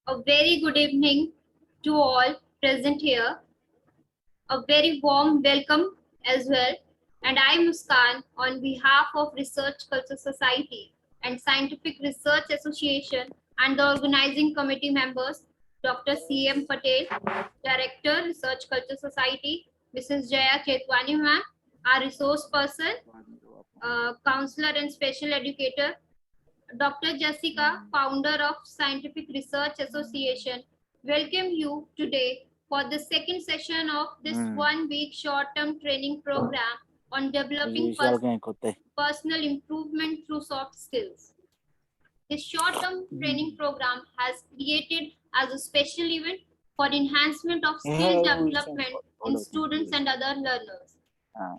A very good evening to all present here. A very warm welcome as well. And I am Muskan on behalf of Research Culture Society and Scientific Research Association and the organizing committee members, Dr. C.M. Patel, Director, Research Culture Society, Mrs. Jaya Chetwani ma'am, our resource person, counselor and special educator, Dr. Jessica, founder of Scientific Research Association, welcome you today for the second session of this 1 week short-term training program on developing personal improvement through soft skills. This short-term training program has created as a special event for enhancement of skill development in students and other learners.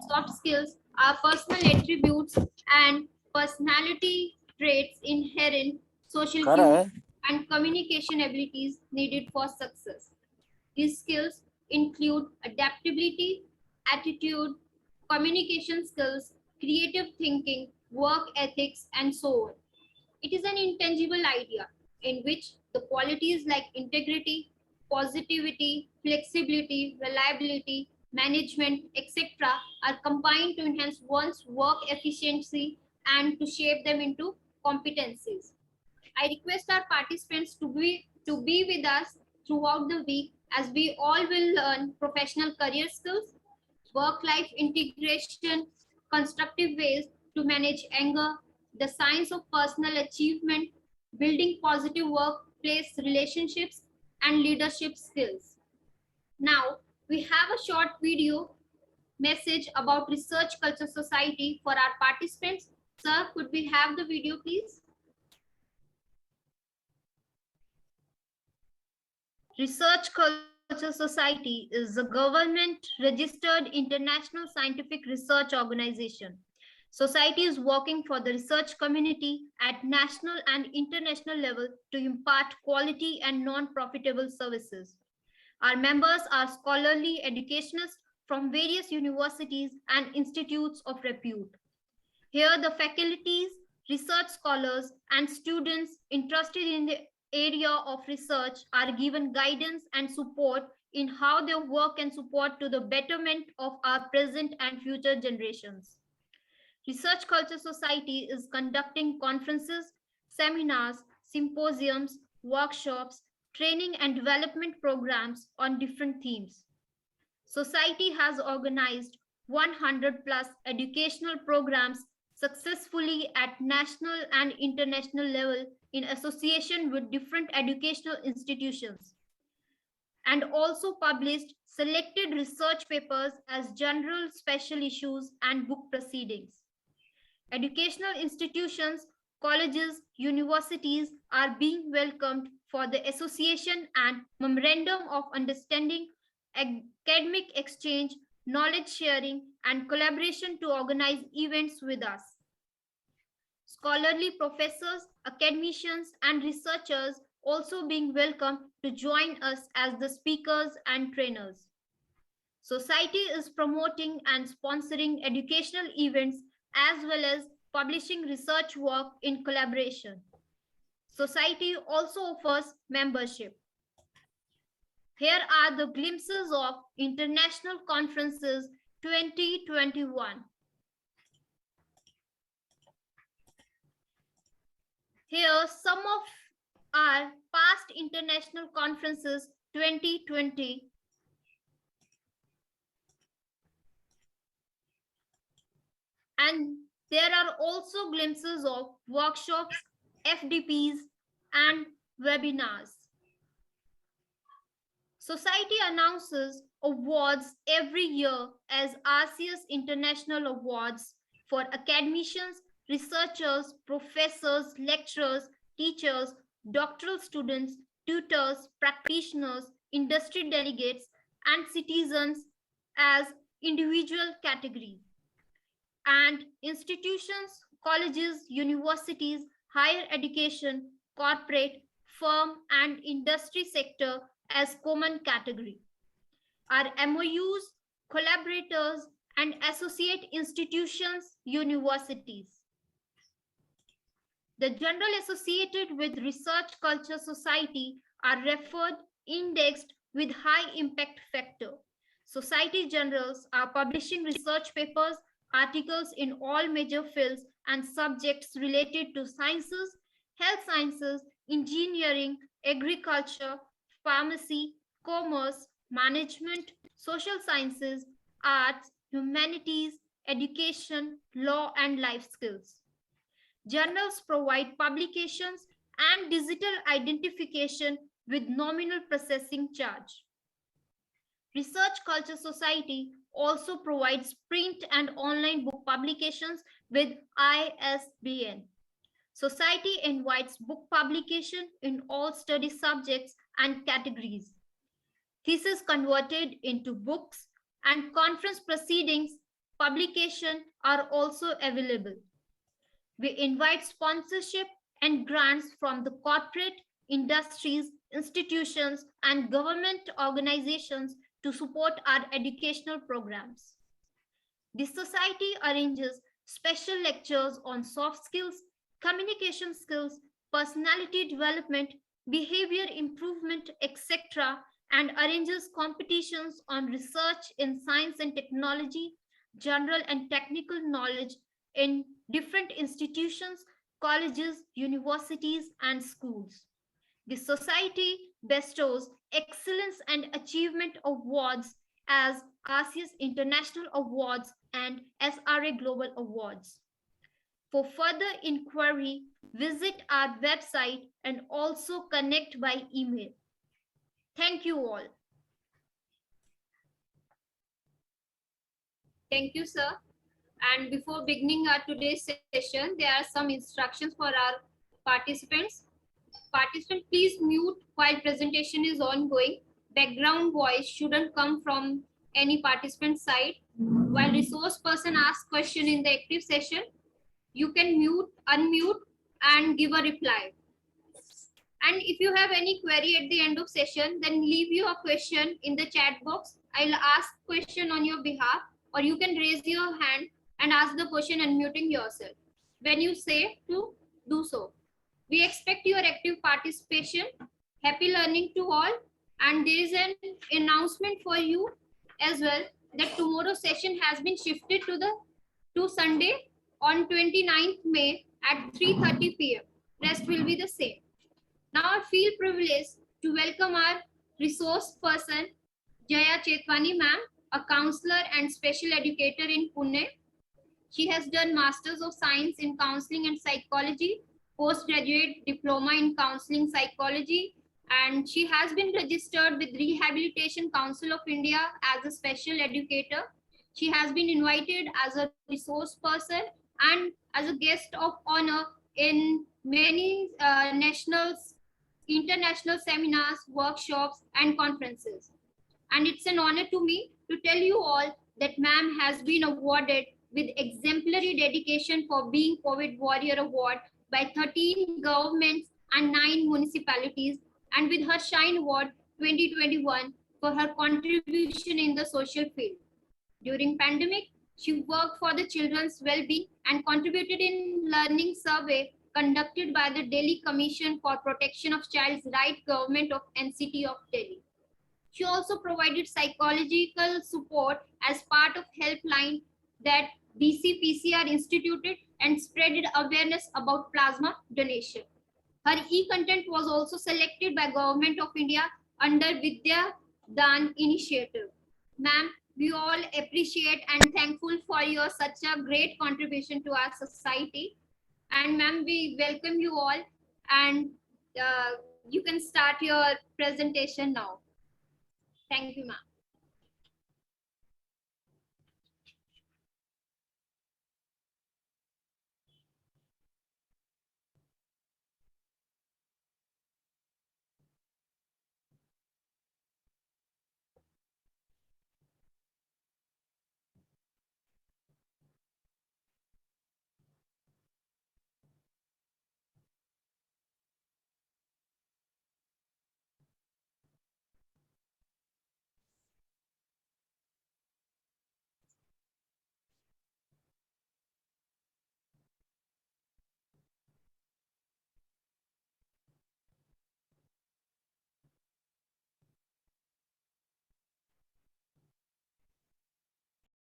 Soft skills are personal attributes and personality traits inherent social cues and communication abilities needed for success. These skills include adaptability, attitude, communication skills, creative thinking, work ethics, and so on. It is an intangible idea in which the qualities like integrity, positivity, flexibility, reliability, management, etc., are combined to enhance one's work efficiency and to shape them into competencies. I request our participants to be with us throughout the week as we all will learn professional career skills, work-life integration, constructive ways to manage anger, the science of personal achievement, building positive workplace relationships, and leadership skills. Now, we have a short video message about Research Culture Society for our participants. Sir, could we have the video, please? Research Culture Society is a government-registered international scientific research organization. Society is working for the research community at national and international level to impart quality and non-profitable services. Our members are scholarly educationists from various universities and institutes of repute. Here, the faculties, research scholars, and students interested in the area of research are given guidance and support in how their work can support to the betterment of our present and future generations. Research Culture Society is conducting conferences, seminars, symposiums, workshops, training and development programs on different themes. Society has organized 100 plus educational programs successfully at national and international level in association with different educational institutions, and also published selected research papers as general special issues and book proceedings. Educational institutions, colleges, universities are being welcomed for the association and memorandum of understanding, academic exchange, knowledge sharing, and collaboration to organize events with us. Scholarly professors, academicians, and researchers also being welcomed to join us as the speakers and trainers. Society is promoting and sponsoring educational events as well as publishing research work in collaboration. Society also offers membership. Here are the glimpses of International Conferences 2021. Here, some of our past international conferences 2020. And there are also glimpses of workshops, FDPs, and webinars. Society announces awards every year as RCS International Awards for academicians, researchers, professors, lecturers, teachers, doctoral students, tutors, practitioners, industry delegates, and citizens as individual categories. And institutions, colleges, universities, higher education, corporate, firm, and industry sector as common category. Our MOUs, collaborators, and associate institutions, universities. The journal associated with Research Culture Society are referred, indexed with high impact factor. Society journals are publishing research papers, articles in all major fields and subjects related to sciences, health sciences, engineering, agriculture, pharmacy, commerce, management, social sciences, arts, humanities, education, law, and life skills. Journals provide publications and digital identification with nominal processing charge. Research Culture Society also provides print and online book publications with ISBN. Society invites book publication in all study subjects and categories. Thesis converted into books and conference proceedings publication are also available. We invite sponsorship and grants from the corporate, industries, institutions, and government organizations to support our educational programs. The society arranges special lectures on soft skills, communication skills, personality development, behavior improvement, etc., and arranges competitions on research in science and technology, general and technical knowledge in different institutions, colleges, universities, and schools. The Society bestows Excellence and Achievement Awards as ASIA's International Awards and SRA Global Awards. For further inquiry, visit our website and also connect by email. Thank you all. Thank you, sir. And before beginning our today's session, there are some instructions for our participants. Participant, please mute while presentation is ongoing. Background voice shouldn't come from any participant side. While resource person asks question in the active session, you can mute, unmute, and give a reply. And if you have any query at the end of session, then leave your question in the chat box. I'll ask question on your behalf, or you can raise your hand and ask the question unmuting yourself when you say to do so. We expect your active participation. Happy learning to all. And there is an announcement for you as well that tomorrow's session has been shifted to Sunday on 29th May at 3:30 p.m. Rest will be the same. Now I feel privileged to welcome our resource person, Jaya Chetwani ma'am, a counselor and special educator in Pune. She has done Masters of Science in Counseling and Psychology, postgraduate diploma in Counseling Psychology, and she has been registered with Rehabilitation Council of India as a special educator. She has been invited as a resource person and as a guest of honor in many international seminars, workshops, and conferences. And it's an honor to me to tell you all that ma'am has been awarded with exemplary dedication for being COVID Warrior Award by 13 governments and 9 municipalities, and with her Shine Award 2021 for her contribution in the social field. During pandemic, she worked for the children's well-being and contributed in learning survey conducted by the Delhi Commission for Protection of Child's Right Government of NCT of Delhi. She also provided psychological support as part of helpline that DCPCR instituted and spread awareness about plasma donation. Her e-content was also selected by Government of India under Vidya Dan initiative. Ma'am, we all appreciate and thankful for your such a great contribution to our society. And ma'am, we welcome you all, and you can start your presentation now. Thank you, ma'am.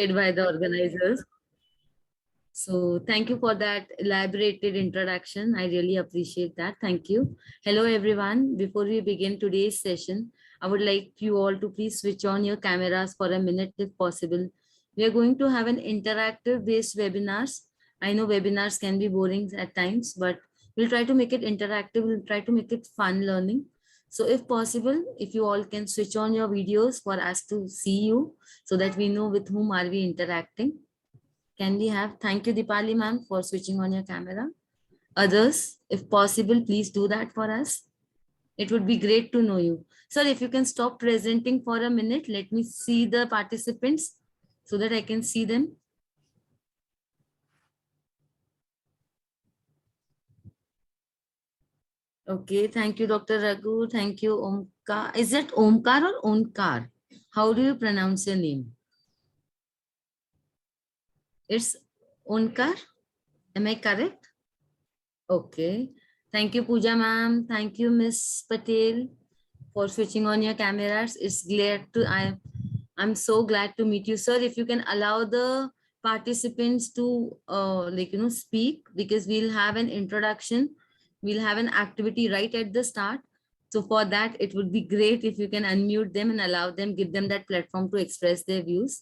by the organizers. So thank you for that elaborated introduction. I really appreciate that. Thank you. Hello, everyone. Before we begin today's session, I would like you all to please switch on your cameras for a minute if possible. We are going to have an interactive based webinars. I know webinars can be boring at times, but we'll try to make it interactive. We'll try to make it fun learning. So if possible, if you all can switch on your videos for us to see you so that we know with whom are we interacting. Can we have, thank you, Dipali ma'am, for switching on your camera. Others, if possible, please do that for us. It would be great to know you. Sir, if you can stop presenting for a minute, let me see the participants so that I can see them. Okay, thank you, Dr. Raghu. Thank you, Omkar. Is it Omkar or Onkar? How do you pronounce your name? It's Onkar? Am I correct? Okay. Thank you, Pooja ma'am. Thank you, Miss Patel, for switching on your cameras. It's glad to I'm so glad to meet you, sir. If you can allow the participants to speak, because we'll have an introduction, we'll have an activity right at the start. So for that, it would be great if you can unmute them and allow them, give them that platform to express their views.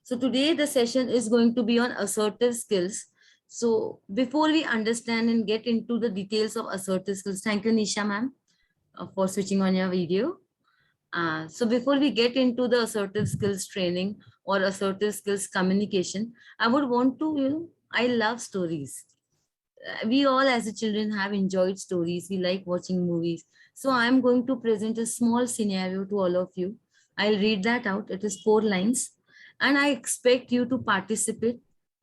So today the session is going to be on assertive skills. So before we understand and get into the details of assertive skills, thank you, Nisha ma'am, for switching on your video. So before we get into the assertive skills training or assertive skills communication, I would want to, I love stories. We all as a children have enjoyed stories. We like watching movies. So I'm going to present a small scenario to all of you. I'll read that out. It is 4 lines. And I expect you to participate,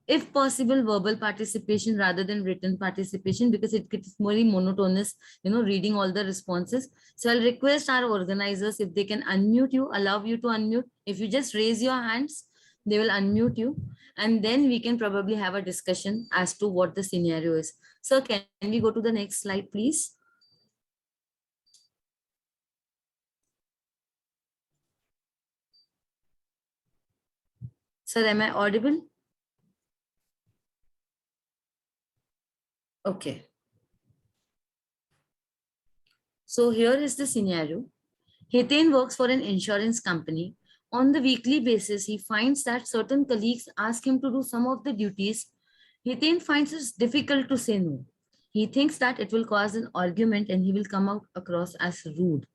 if possible, verbal participation rather than written participation, because it gets very monotonous, reading all the responses. So I'll request our organizers if they can unmute you, allow you to unmute. If you just raise your hands, they will unmute you, and then we can probably have a discussion as to what the scenario is. So can we go to the next slide, please? Sir, am I audible? Okay. So here is the scenario. Hiten works for an insurance company. On the weekly basis, he finds that certain colleagues ask him to do some of the duties. Hiten finds it difficult to say no. He thinks that it will cause an argument and he will come out across as rude.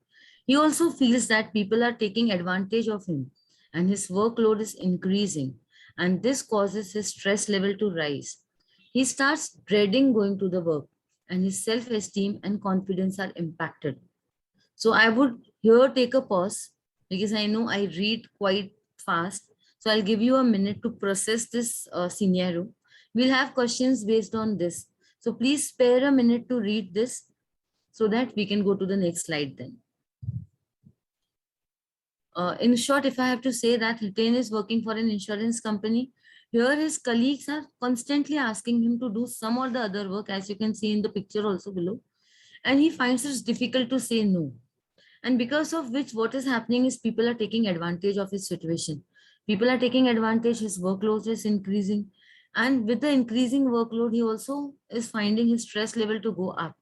He also feels that people are taking advantage of him and his workload is increasing, and this causes his stress level to rise. He starts dreading going to the work, and his self esteem and confidence are impacted. So I would here take a pause because I know I read quite fast. So I'll give you a minute to process this scenario. We'll have questions based on this. So please spare a minute to read this so that we can go to the next slide then. In short, if I have to say that Hiten is working for an insurance company, here his colleagues are constantly asking him to do some or the other work, as you can see in the picture also below. And he finds it difficult to say no. And because of which, what is happening is people are taking advantage of his situation. People are taking advantage, his workload is increasing. And with the increasing workload, he also is finding his stress level to go up.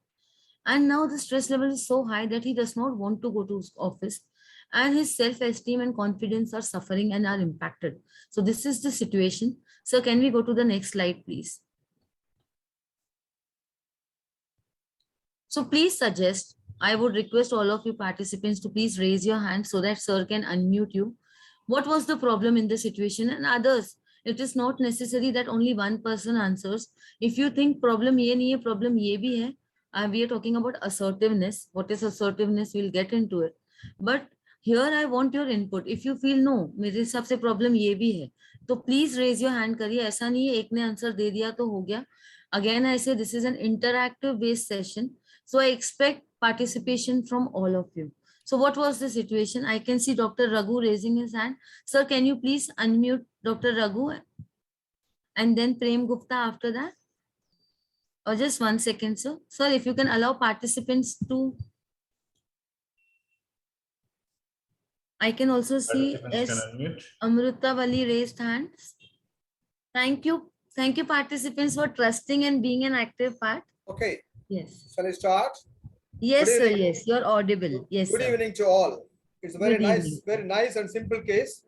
And now the stress level is so high that he does not want to go to his office. And his self-esteem and confidence are suffering and are impacted. So this is the situation. So can we go to the next slide, please? So please suggest, I would request all of you participants to please raise your hand so that sir can unmute you. What was the problem in the situation? And others, it is not necessary that only one person answers. If you think problem ye nahi hai, problem ye bhi hai, we are talking about assertiveness. What is assertiveness? We'll get into it. But here I want your input. If you feel no, मेरे हिसाब से problem ये भी है, तो please raise your hand करिए. ऐसा नहीं है एक ने आंसर दे दिया तो हो गया. Again, I say this is an interactive based session. So I expect participation from all of you. So what was the situation? I can see Dr. Raghu raising his hand. Sir, can you please unmute Dr. Raghu and then Prem Gupta after that? Or just 1 second, sir. Sir, if you can allow participants to I can also see Participants can S. unmute. Amruta Vali raised hands. Thank you. Thank you, participants, for trusting and being an active part. Okay. Yes. Shall I start? Yes, Good sir. evening. Yes, you're audible. Yes, Good sir. evening to all. It's a Good evening. very nice and simple case.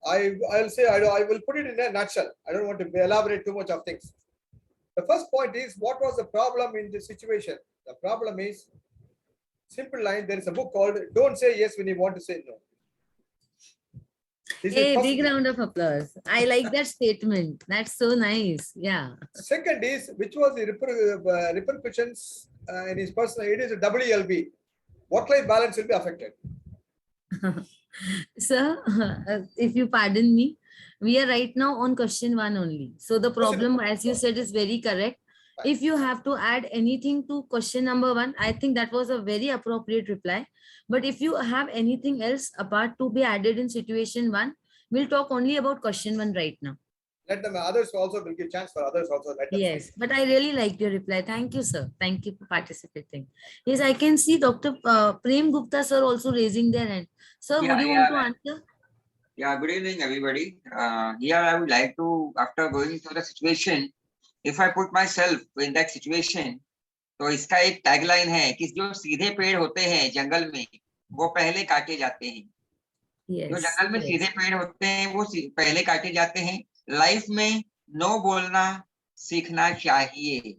I'll say I will put it in a nutshell. I don't want to elaborate too much of things. The first point is, what was the problem in this situation? The problem is, simple line. There is a book called "Don't Say Yes When You Want to Say No." This is Hey, first. big round of applause. I like that statement. That's so nice. Yeah. Second is, which was the repercussions in his personal. It is a WLB. Work-life balance will be affected. Sir, if you pardon me, we are right now on question 1 only. So the problem, as you said, is very correct. If you have to add anything to question number 1, I think that was a very appropriate reply. But if you have anything else apart to be added in situation 1, we'll talk only about question 1 right now. Let them, others also will give chance for others also. Let them Yes, speak. but I really liked your reply. Thank you, sir. Thank you for participating. Yes, I can see Dr. Prem Gupta, sir, also raising their hand. Sir, would you want to answer? Yeah, good evening, everybody. Here I would like to, after going through the situation, if I put myself in that situation, तो इसका एक tagline है कि जो सीधे पेड़ होते हैं जंगल में वो पहले काटे जाते हैं. जो जंगल में सीधे पेड़ होते हैं वो पहले काटे जाते हैं. लाइफ में नो बोलना सीखना चाहिए.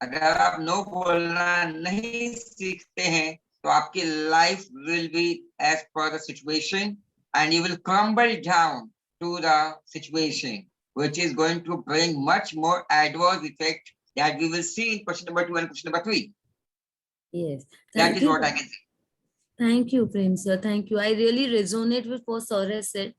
अगर आप नो बोलना नहीं सीखते हैं तो आपकी life will be as per the situation and you will crumble down to the situation, which is going to bring much more adverse effect that we will see in question number 2 and question number 3. Yes. That is what I can say. Thank you, Prem sir. Thank you. I really resonate with what sir has said.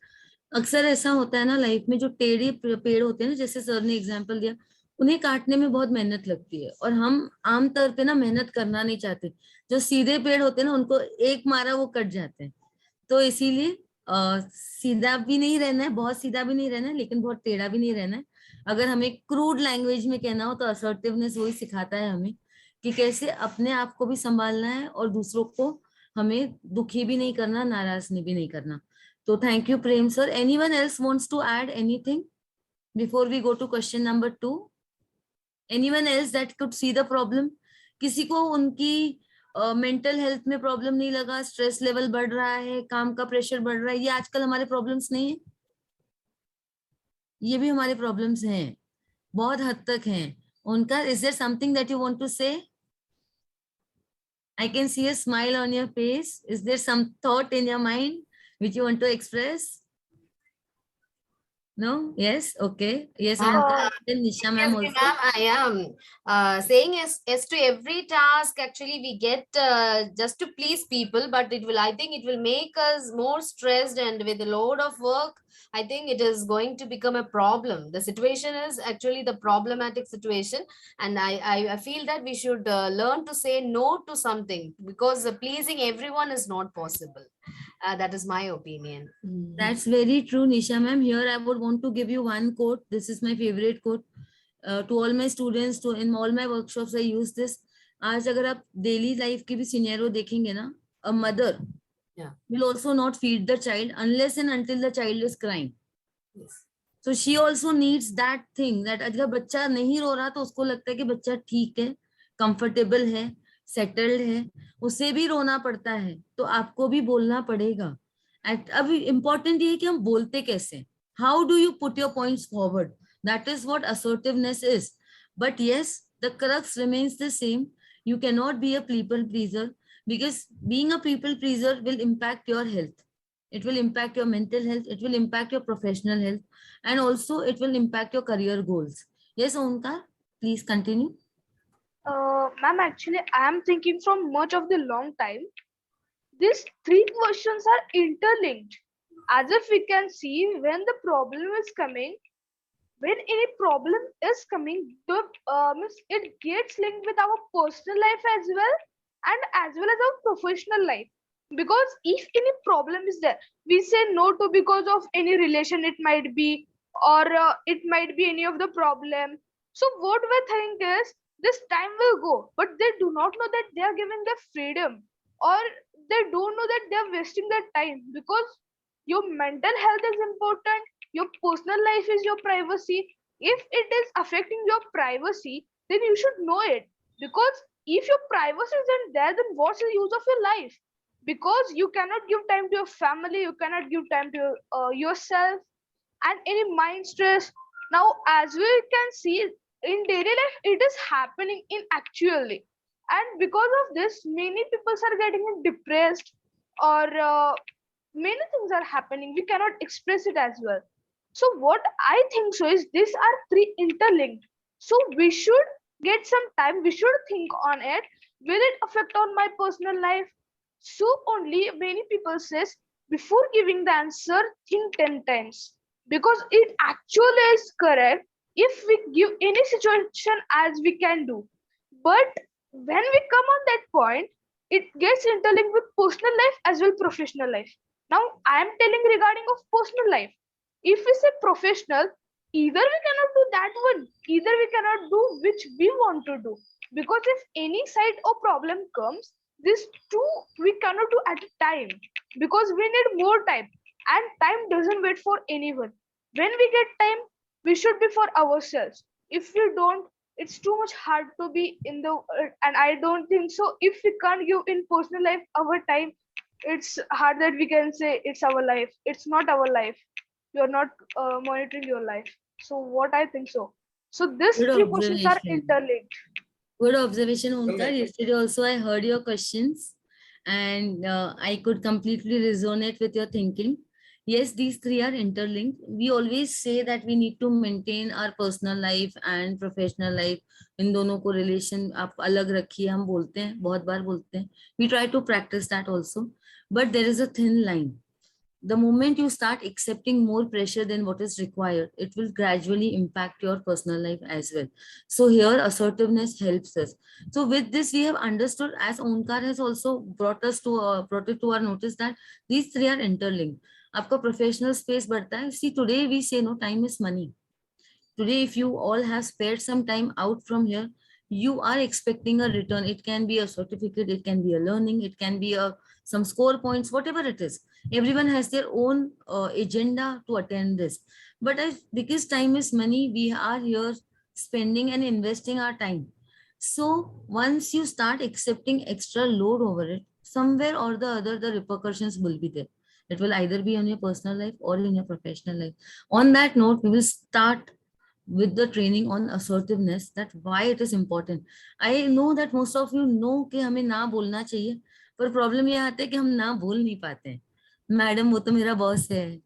अक्सर ऐसा होता है ना life में, जो टेढ़े पेड़ होते हैं ना, जैसे सर ने एग्जांपल दिया, उन्हें काटने में बहुत मेहनत लगती है और हम आमतौर पे ना मेहनत करना नहीं चाहते. जो सीधे पेड़ होते हैं ना, उनको एक मारा वो कट जाते हैं. तो इसीलिए सीधा भी नहीं रहना है, बहुत सीधा भी नहीं रहना है, लेकिन बहुत टेढ़ा भी नहीं रहना है. अगर हमें क्रूड लैंग्वेज में कहना हो तो असर्टिवनेस वही सिखाता है हमें कि कैसे अपने आप को भी संभालना है और दूसरों को हमें दुखी भी नहीं करना, नाराज भी नहीं करना. तो thank you Prem sir. Anyone else wants to add anything before we go to question number 2? Anyone else that could see the problem? किसी को उनकी मेंटल हेल्थ में प्रॉब्लम नहीं लगा, स्ट्रेस लेवल बढ़ रहा है, काम का प्रेशर बढ़ रहा है, ये आजकल हमारे प्रॉब्लम्स नहीं है? ये भी हमारे प्रॉब्लम्स हैं, बहुत हद तक हैं. उनका, is there something that you want to say? I can see a smile on your face. Is there some thought in your mind which you want to express? No? Yes? Okay. Yes, then Nisha ma'am also. Ma'am, I am saying as to every task, actually we get just to please people, but I think it will make us more stressed, and with a load of work, I think it is going to become a problem. The situation is actually the problematic situation, and I feel that we should learn to say no to something, because pleasing everyone is not possible. That is my opinion. That's very true, Nisha ma'am. Here I would want to give you one quote. This is my favorite quote. To all my students, to in all my workshops, I use this. आज अगर आप daily life की भी scenario देखेंगे ना, a mother will also not feed the child unless and until the child is crying. Yes. So she also needs that thing, that अगर बच्चा नहीं रो रहा तो उसको लगता है कि बच्चा ठीक है, comfortable है, सेटल्ड है, उसे भी रोना पड़ता है, तो आपको भी बोलना पड़ेगा. अब इम्पोर्टेंट ये है कि हम बोलते कैसे, how do you put your points forward, that is what assertiveness is. But yes, the crux remains the same. You cannot be a people pleaser, because being a people pleaser will impact your health. It will impact your mental health, it will impact your professional health, and also it will impact your career goals. Yes, Omkar, please continue. Ma'am, actually, I am thinking from much of the long time. These three questions are interlinked. As if we can see, when the problem is coming, when any problem is coming, it gets linked with our personal life as well, and as well as our professional life. Because if any problem is there, we say no to because of any relation it might be, or it might be any of the problem. So what we think is, this time will go, but they do not know that they are giving their freedom. or they don't know that they're wasting their time, because your mental health is important, your personal life is your privacy. If it is affecting your privacy, then you should know it, because if your privacy isn't there, then what's the use of your life? Because you cannot give time to your family, you cannot give time to yourself, and any mind stress. Now, as we can see in daily life, it is happening in actually, and because of this many people are getting depressed, or many things are happening, we cannot express it as well. So what I think so is these are three interlinked. So we should get some time, we should think on it, will it affect on my personal life? So only many people says, before giving the answer, think 10 times, because it actually is correct if we give any situation as we can do. But when we come on that point, it gets interlinked with personal life as well professional life. Now I am telling regarding of personal life. If we say professional, either we cannot do that one, either we cannot do which we want to do, because if any side or problem comes, these two we cannot do at a time, because we need more time, and time doesn't wait for anyone. When we get time, we should be for ourselves. If we don't, it's too much hard to be in the and I don't think so. If we can't give in personal life our time, it's hard that we can say it's our life. It's not our life. You're not monitoring your life. So what I think so. So these Good three questions are observation. interlinked. Good observation, Well, Omkar. Yesterday also I heard your questions and I could completely resonate with your thinking. Yes, these three are interlinked. We always say that we need to maintain our personal life and professional life. इन दोनों को relation आप अलग रखिए, हम बोलते हैं, बहुत बार बोलते हैं. We try to practice that also. But there is a thin line. The moment you start accepting more pressure than what is required, it will gradually impact your personal life as well. So here assertiveness helps us. So with this, we have understood, as Omkar has also brought it to our notice, that these three are interlinked. आपका professional space बढ़ता है. See, today we say no, time is money. Today, if you all have spared some time out from here, you are expecting a return. It can be a certificate, it can be a learning, it can be some score points, whatever it is. Everyone has their own agenda to attend this. But because time is money, we are here spending and investing our time. So once you start accepting extra load over it, somewhere or the other, the repercussions will be there. It will either be on your personal life or in your professional life. On that note, we will start with the training on assertiveness, that why it is important. I know that most of you know कि हमें ना बोलना चाहिए, पर problem ये आता है कि हम ना बोल नहीं पाते हैं. मैडम वो तो मेरा बॉस है,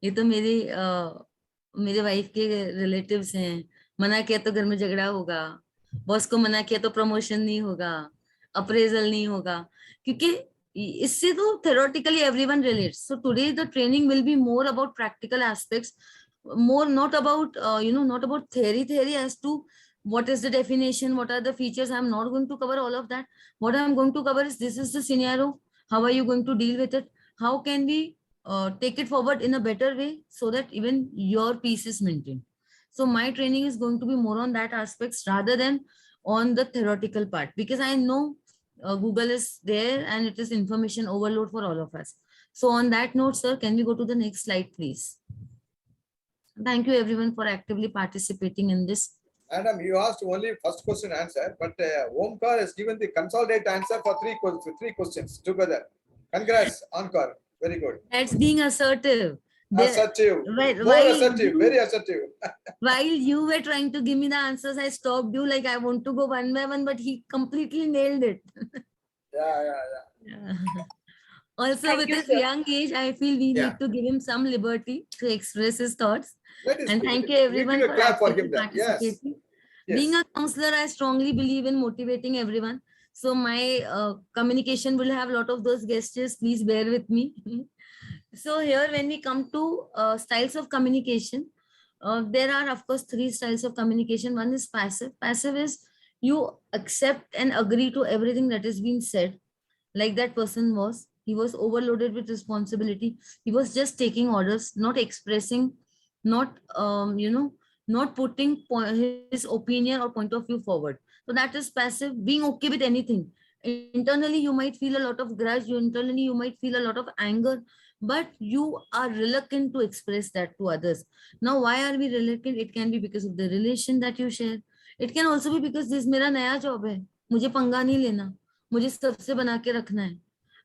ये तो मेरे वाइफ के रिलेटिव्स हैं, मना किया तो घर में झगड़ा होगा, बॉस को मना किया तो प्रमोशन नहीं होगा, अप्रेजल नहीं होगा, क्योंकि इससे तो theoretically everyone relates. So today the training will be more about practical aspects, more not about not about theory as to what is the definition, what are the features. I'm not going to cover all of that. What I'm going to cover is, this is the scenario, how are you going to deal with it, how can we take it forward in a better way so that even your peace is maintained. So my training is going to be more on that aspects rather than on the theoretical part, because I know Google is there and it is information overload for all of us. So on that note, sir, can we go to the next slide, please? Thank you everyone for actively participating in this. Madam, you asked only first question answer, but Omkar has given the consolidated answer for three questions together. Congrats, Omkar. Very good. That's being assertive. Assertive. More assertive. Very assertive. While you were trying to give me the answers, I stopped you, like I want to go one by one, but he completely nailed it. Yeah. Also, Thank with you, his sir. young age, I feel we need to give him some liberty to express his thoughts. And thank you everyone for actively participating. Yes. Being a counselor, I strongly believe in motivating everyone. So my communication will have a lot of those gestures. Please bear with me. So here, when we come to styles of communication, there are, of course, three styles of communication. One is passive. Passive is you accept and agree to everything that is being said. Like that person was. He was overloaded with responsibility. He was just taking orders, not expressing, not not putting his opinion or point of view forward. So that is passive, being okay with anything. Internally, you might feel a lot of grudge. Internally, you might feel a lot of anger, but you are reluctant to express that to others. Now, why are we reluctant? It can be because of the relation that you share. It can also be because this मेरा नया job है, मुझे पंगा नहीं लेना, मुझे सबसे बना के रखना है.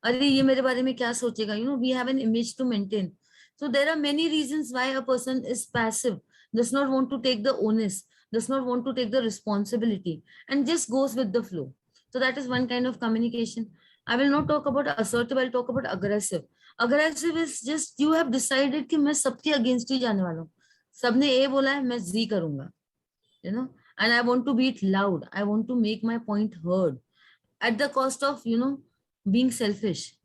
अरे ये मेरे बारे में क्या सोचेगा? We have an image to maintain. So there are many reasons why a person is passive, does not want to take the onus, does not want to take the responsibility, and just goes with the flow. So that is one kind of communication. I will not talk about assertive, I'll talk about aggressive. Aggressive is just you have decided कि मैं सबके against ही जाने वाला हूँ. सबने A बोला है, मैं Z करूंगा. And I want to be it loud. I want to make my point heard at the cost of, being selfish.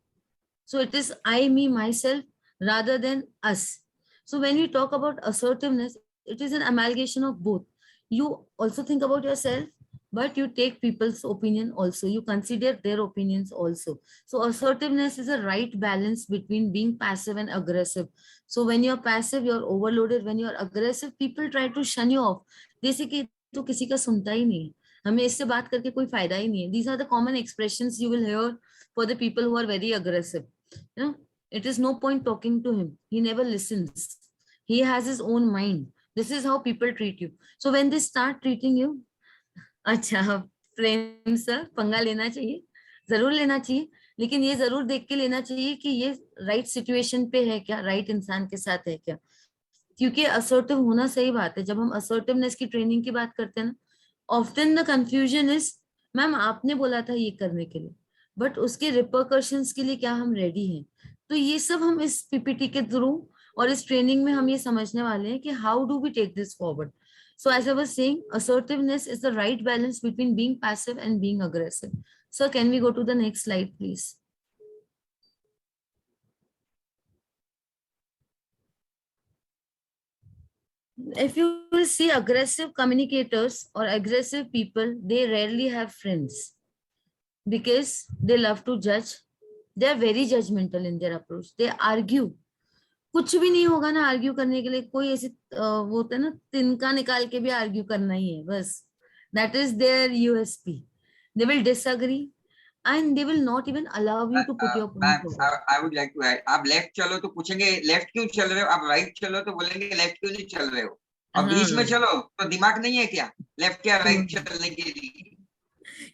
So it is I, me, myself rather than us. So when we talk about assertiveness, it is an amalgamation of both. You also think about yourself, but you take people's opinion also. You consider their opinions also. So assertiveness is a right balance between being passive and aggressive. So when you're passive, you're overloaded. When you're aggressive, people try to shun you off. जैसे कि तो किसी का सुनता ही नहीं है, हमें इससे बात करके कोई फायदा ही नहीं है. These are the common expressions you will hear for the people who are very aggressive. It is no point talking to him. He never listens. He has his own mind. This is how people treat you. So when they start treating you, अच्छा प्रेम sir, पंगा लेना चाहिए, जरूर लेना चाहिए, लेकिन ये जरूर देख के लेना चाहिए कि ये राइट सिचुएशन पे है क्या, राइट इंसान के साथ है क्या. क्योंकि असर्टिव होना सही बात है. जब हम असर्टिवनेस की ट्रेनिंग की बात करते हैं ना, often the confusion is, ma'am आपने बोला था ये करने के लिए, बट उसके रिपरकशंस के लिए क्या हम रेडी हैं. तो ये सब हम इस पीपीटी के थ्रू और इस ट्रेनिंग में हम ये समझने वाले हैं कि how do we take this forward. So as I was saying, assertiveness is the right balance between being passive and being aggressive. So can we go to the next slide, please? If you will see aggressive communicators or aggressive people, they rarely have friends because they love to judge. They are very judgmental in their approach. They argue. कुछ भी नहीं होगा ना argue करने के लिए, कोई ऐसे वो होता है ना, तिनका निकाल के भी आर्ग्यू करना ही है बस. That is their USP. They will disagree and they will not even allow you to put your point. I would like to add, आप लेफ्ट चलो तो पूछेंगे लेफ्ट क्यों चल रहे हो, आप राइट चलो तो बोलेंगे लेफ्ट क्यों नहीं चल रहे हो, और बीच में चलो तो दिमाग नहीं है क्या लेफ्ट या राइट चलने के लिए.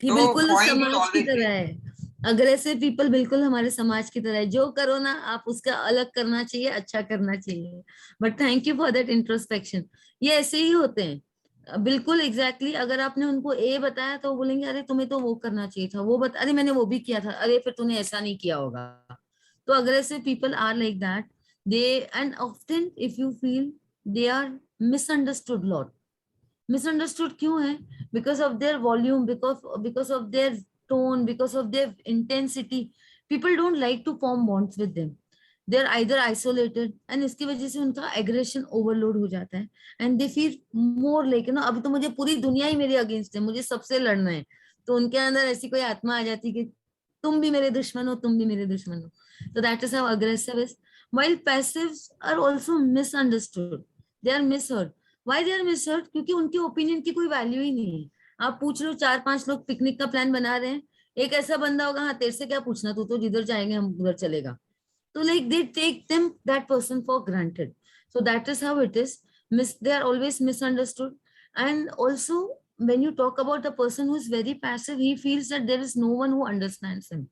ये बिल्कुल समाज की तरह है. अग्रेसिव पीपल बिल्कुल हमारे समाज की तरह है. जो करो ना आप उसका अलग करना चाहिए, अच्छा करना चाहिए. But thank you for that introspection. ये ऐसे ही होते हैं बिल्कुल एग्जैक्टली. अगर आपने उनको ए बताया तो वो बोलेंगे अरे तुम्हें तो वो करना चाहिए था, वो अरे मैंने वो भी किया था, अरे फिर तूने ऐसा नहीं किया होगा. तो aggressive people are like that. They end often if you feel they are misunderstood lot. Misunderstood क्यों है? Because of their volume, because of their tone, because of their intensity. People don't like to form bonds with them. They are either isolated and इसकी वजह से उनका aggression overload हो जाता है and they feel more like अभी तो मुझे पूरी दुनिया ही मेरे अगेंस्ट है, मुझे सबसे लड़ना है. तो उनके अंदर ऐसी कोई आत्मा आ जाती है कि तुम भी मेरे दुश्मन हो, तुम भी मेरे दुश्मन हो. So that is how aggressive is. While passives are also misunderstood. They are misheard. Why they are misheard? क्योंकि उनके ओपिनियन की कोई वैल्यू ही नहीं है. आप पूछ लो 4-5 लोग पिकनिक का प्लान बना रहे हैं, एक ऐसा बंदा होगा हाँ तेरे से क्या पूछना, तू तो जिधर जाएंगे हम उधर चलेगा. तो like they take them that person for granted. So that is how it is. They are always misunderstood. And also when you talk about the person who is very passive, he feels that there is no one who understands him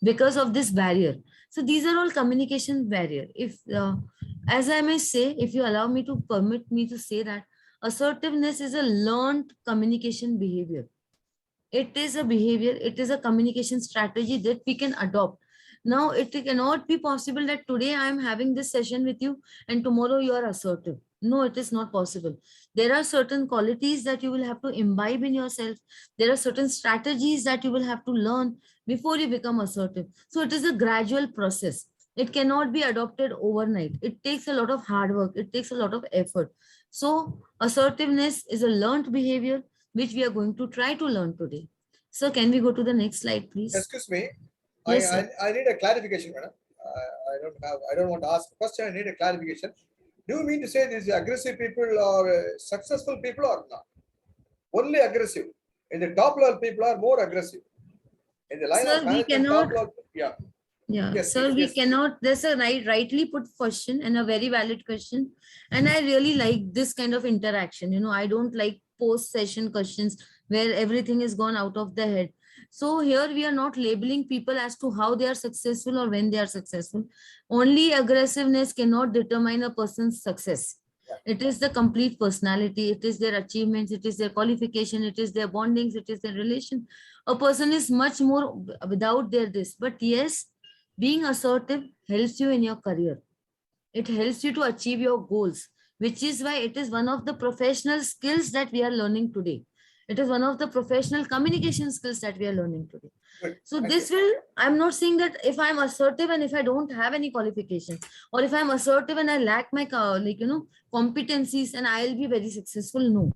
because of this barrier. So these are all communication barrier. If as I may say, if you allow me to permit me to say that assertiveness is a learned communication behavior. It is a behavior, it is a communication strategy that we can adopt. Now, it cannot be possible that today I am having this session with you and tomorrow you are assertive. No, it is not possible. There are certain qualities that you will have to imbibe in yourself. There are certain strategies that you will have to learn before you become assertive. So it is a gradual process. It cannot be adopted overnight. It takes a lot of hard work. It takes a lot of effort. So assertiveness is a learned behavior which we are going to try to learn today. So can we go to the next slide, please? Excuse me. Yes, I need a clarification, madam. I don't want to ask a question. I need a clarification. Do you mean to say these aggressive people are successful people or not? Only aggressive. In the top level, people are more aggressive. In the line Sir, of we management, cannot. top log, yeah. Yeah, Yes, sir, yes, we yes. cannot. There's a rightly put question and a very valid question. And I really like this kind of interaction. I don't like post session questions where everything is gone out of the head. So here we are not labeling people as to how they are successful or when they are successful. Only aggressiveness cannot determine a person's success. It is the complete personality, it is their achievements, it is their qualification, it is their bondings, it is their relation. A person is much more without their this. But yes, being assertive helps you in your career. It helps you to achieve your goals, which is why it is one of the professional skills that we are learning today. It is one of the professional communication skills that we are learning today. Good. So Thank this you. will, I'm not saying that if I'm assertive and if I don't have any qualification, or if I'm assertive and I lack my competencies and I'll be very successful. No,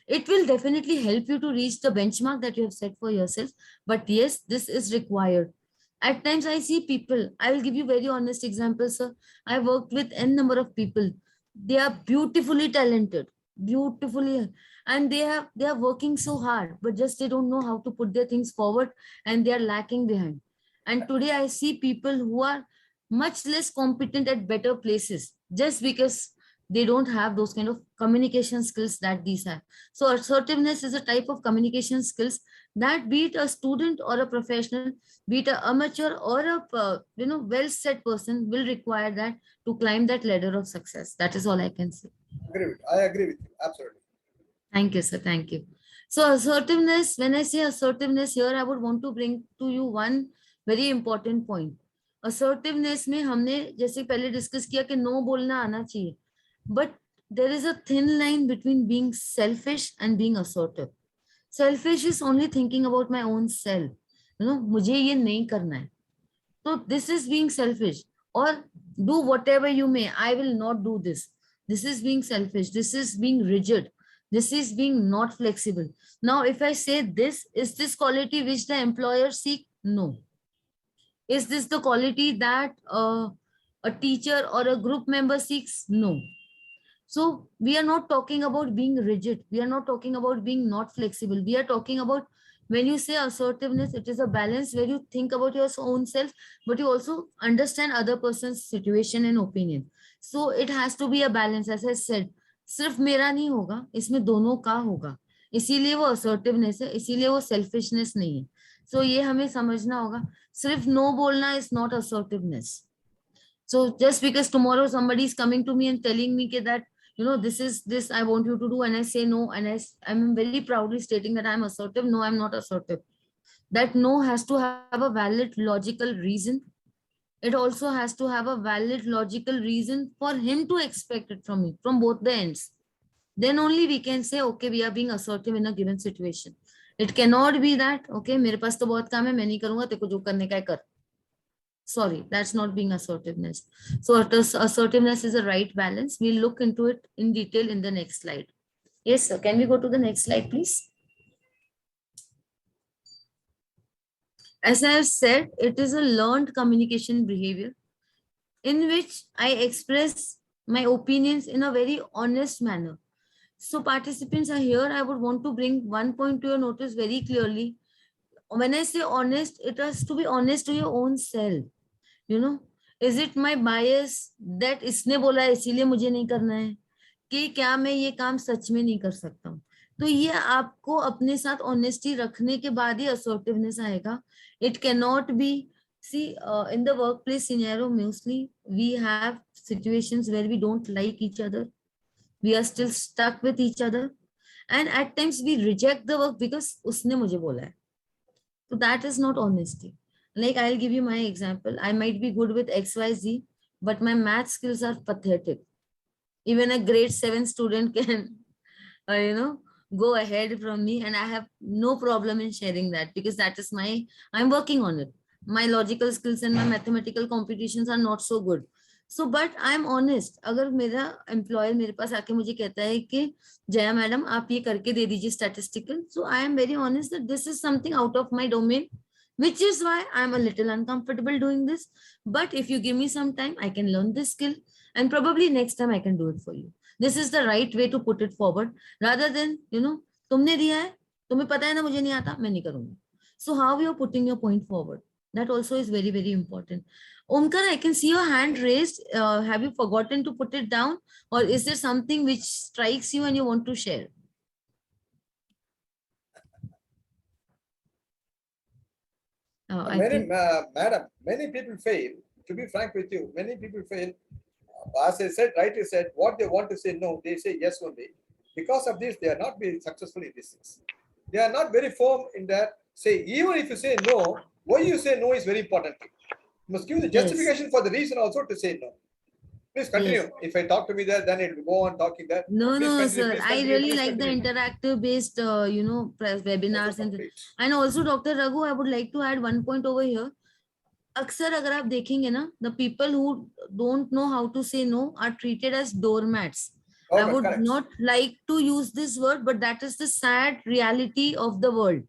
it will definitely help you to reach the benchmark that you have set for yourself. But yes, this is required. At times I see people, I will give you very honest examples, sir. I worked with n number of people. They are beautifully talented, beautifully, and they are working so hard, but just they don't know how to put their things forward, and they are lacking behind. And today I see people who are much less competent at better places just because they don't have those kind of communication skills that these have. So assertiveness is a type of communication skills that, be it a student or a professional, be it an amateur or a well set person, will require that to climb that ladder of success. That is all I can say. I agree with you. Absolutely. Thank you, sir. Thank you. So assertiveness, when I say assertiveness here, I would want to bring to you one very important point. Assertiveness में हमने जैसे पहले discuss किया कि no बोलना आना चाहिए, but there is a thin line between being selfish and being assertive. Selfish is only thinking about my own self. मुझे ये नहीं करना है. So this is being selfish. Or do whatever you may, I will not do this. This is being selfish. This is being rigid. This is being not flexible. Now, if I say this, is this quality which the employer seek? No. Is this the quality that a teacher or a group member seeks? No. So we are not talking about being rigid. We are not talking about being not flexible. We are talking about, when you say assertiveness, it is a balance where you think about your own self, but you also understand other person's situation and opinion. So it has to be a balance. As I said, सिर्फ मेरा नहीं होगा, इसमें दोनों का होगा. इसीलिए वो assertiveness है, इसीलिए वो selfishness नहीं है. So ये हमें समझना होगा. सिर्फ no बोलना is not assertiveness. So just because tomorrow somebody is coming to me and telling me that, this is this I want you to do, and I say no, and I'm very proudly stating that I'm assertive. No, I'm not assertive. That no has to have a valid logical reason. It also has to have a valid logical reason for him to expect it from me, from both the ends. Then only we can say, okay, we are being assertive in a given situation. It cannot be that, okay, मेरे पास तो बहुत काम है, मैं नहीं करूंगा, तेरे को जो करने का है कर. Sorry, that's not being assertiveness. So assertiveness is a right balance. We'll look into it in detail in the next slide. Yes, sir. Can we go to the next slide, please? As I have said, it is a learned communication behavior in which I express my opinions in a very honest manner. So participants are here. I would want to bring one point to your notice very clearly. When I say honest, it has to be honest to your own self. Is it my bias that इसने बोला है इसीलिए मुझे नहीं करना है, कि क्या मैं ये काम सच में नहीं कर सकता हूँ? तो ये आपको अपने साथ ऑनेस्टी रखने के बाद ही assertiveness आएगा. It cannot be, see, in the workplace scenario, mostly we have situations where we don't like each other. We are still stuck with each other, and at times we reject the work because उसने मुझे बोला है. So that is not honesty. Like, I'll give you my example. I might be good with XYZ, but my math skills are pathetic. Even a grade 7 student can, go ahead from me, and I have no problem in sharing that because that is I'm working on it. My logical skills and my mathematical competitions are not so good. So, but I'm honest. अगर मेरा employer मेरे पास आके मुझे कहता है कि Jaya madam आप ये करके दे दीजिए statistical, so I am very honest that this is something out of my domain, which is why I'm a little uncomfortable doing this. But if you give me some time, I can learn this skill, and probably next time I can do it for you. This is the right way to put it forward, rather than, तुमने दिया है, तुम्हें पता है ना मुझे नहीं आता, मैं नहीं करूंगा. So how you are putting your point forward, that also is very, very important. Omkar, I can see your hand raised. Have you forgotten to put it down, or is there something which strikes you and you want to share? I Many, think madam, many people fail. To be frank with you, many people fail. As I said, rightly said, what they want to say no, they say yes only. Because of this, they are not very successful in these things. They are not very firm in that. Say, even if you say no, why you say no is very important. You must give the yes. justification for the reason also to say no. Please continue. Yes. If I talk to me there, then it will go on talking there. No, Please no, continue. sir. Please I continue. really Please like the continue. interactive based, webinars Also complete. and also Dr. Raghu, I would like to add one point over here. अक्सर अगर आप देखेंगे ना, the people who don't know how to say no are treated as doormats. I would correct. not like to use this word, but that is the sad reality of the world.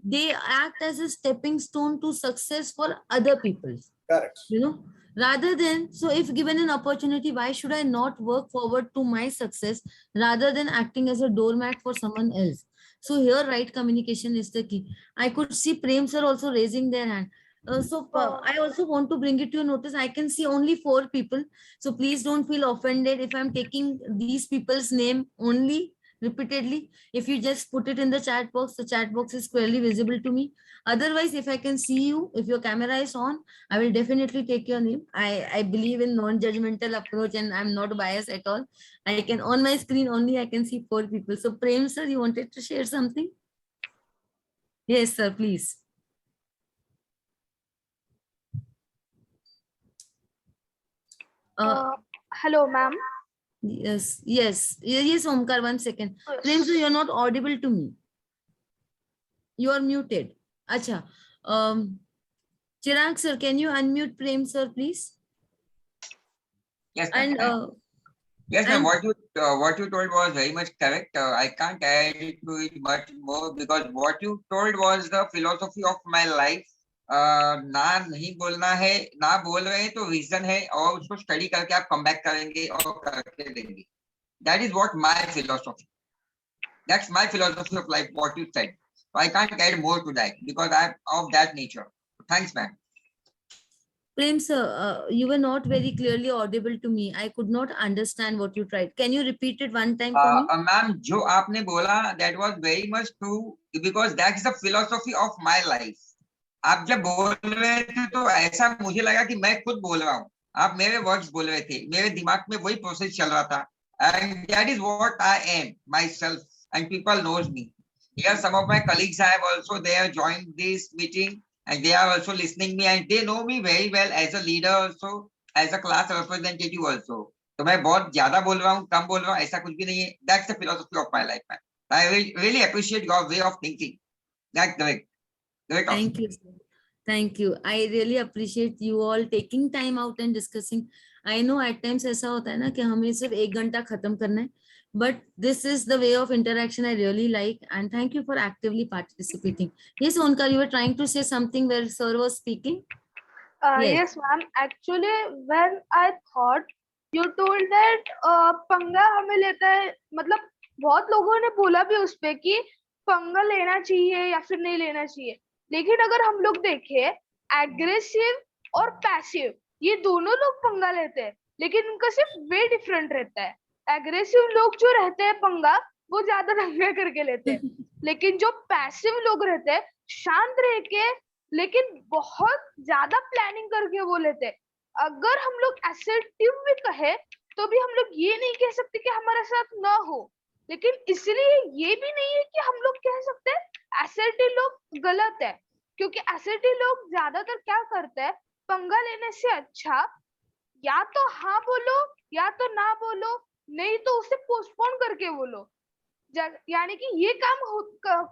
They act as a stepping stone to success for other people. Correct. You know, rather than, so if given an opportunity, why should I not work forward to my success rather than acting as a doormat for someone else? So here, right communication is the key. I could see Prem sir also raising their hand. I also want to bring it to your notice. I can see only 4 people. So please don't feel offended if I'm taking these people's name only repeatedly. If you just put it in the chat box is clearly visible to me. Otherwise, if I can see you, if your camera is on, I will definitely take your name. I believe in non-judgmental approach and I'm not biased at all. I can, on my screen only, I can see 4 people. So Prem sir, you wanted to share something? Yes, sir, please. Hello, ma'am. Yes, Omkar, 1 second. Yes. Prem sir, you're not audible to me. You are muted. Acha. Chirag sir, can you unmute Prem sir, please? Yes, And yes, ma'am. and- What you told was very much correct. I can't add to it much more because what you told was the philosophy of my life. ना नहीं बोलना है, ना बोल रहे हैं तो reason है और उसको स्टडी करके आप कम बैक करेंगे और करके देंगे. That is what my philosophy. That's my philosophy of life. What you said. So I can't add more to that because I'm of that nature. Thanks, ma'am. Prem sir, you were not very clearly audible to me. I could not understand what you tried. Can you repeat it one time for me? Ma'am, जो आपने बोला that was very much true because that's the philosophy of my life. आप जब बोल रहे थे तो ऐसा मुझे लगा कि मैं खुद बोल रहा हूँ. आप मेरे वर्ड्स बोल रहे थे. मेरे दिमाग में वही प्रोसेस चल रहा था. And that is what I am myself, and people knows me. Here, some of my colleagues have also they have joined this meeting, and they are also listening me, and they know me very well as a leader also, as a class representative also. तो मैं बहुत ज्यादा बोल रहा हूँ, कम बोल रहा हूँ, ऐसा कुछ भी नहीं है. That's the philosophy of my life, man. I really appreciate your way of thinking. That's great. Great. Thank you, sir. Thank you. I really appreciate you all taking time out and discussing. I know at times ऐसा होता है ना कि हमें सिर्फ 1 घंटा खत्म करना है. But this is the way of interaction I really like, and thank you for actively participating. Yes, Onkar, you were trying to say something where sir was speaking. Yes, ma'am. Actually, when I thought you told that पंगा हमें लेता है, मतलब बहुत लोगों ने बोला भी उस पे कि पंगा लेना चाहिए या फिर नहीं लेना चाहिए. लेकिन अगर हम लोग देखें, एग्रेसिव और पैसिव ये दोनों लोग पंगा लेते हैं, लेकिन उनका सिर्फ वे डिफरेंट रहता है. एग्रेसिव लोग जो रहते हैं पंगा वो ज्यादा दंगा करके लेते हैं, लेकिन जो पैसिव लोग रहते हैं शांत रह के लेकिन बहुत ज्यादा प्लानिंग करके वो लेते हैं. अगर हम लोग असर्टिव भी कहे तो भी हम लोग ये नहीं कह सकते कि हमारे साथ ना हो, लेकिन इसलिए ये भी नहीं है कि हम लोग कह सकते हैं असर्टिव लोग गलत है, क्योंकि असर्टिव लोग ज्यादातर क्या करते हैं, पंगा लेने से अच्छा या तो हाँ बोलो या तो ना बोलो, नहीं तो उसे पोस्टपोन करके बोलो. यानी कि ये काम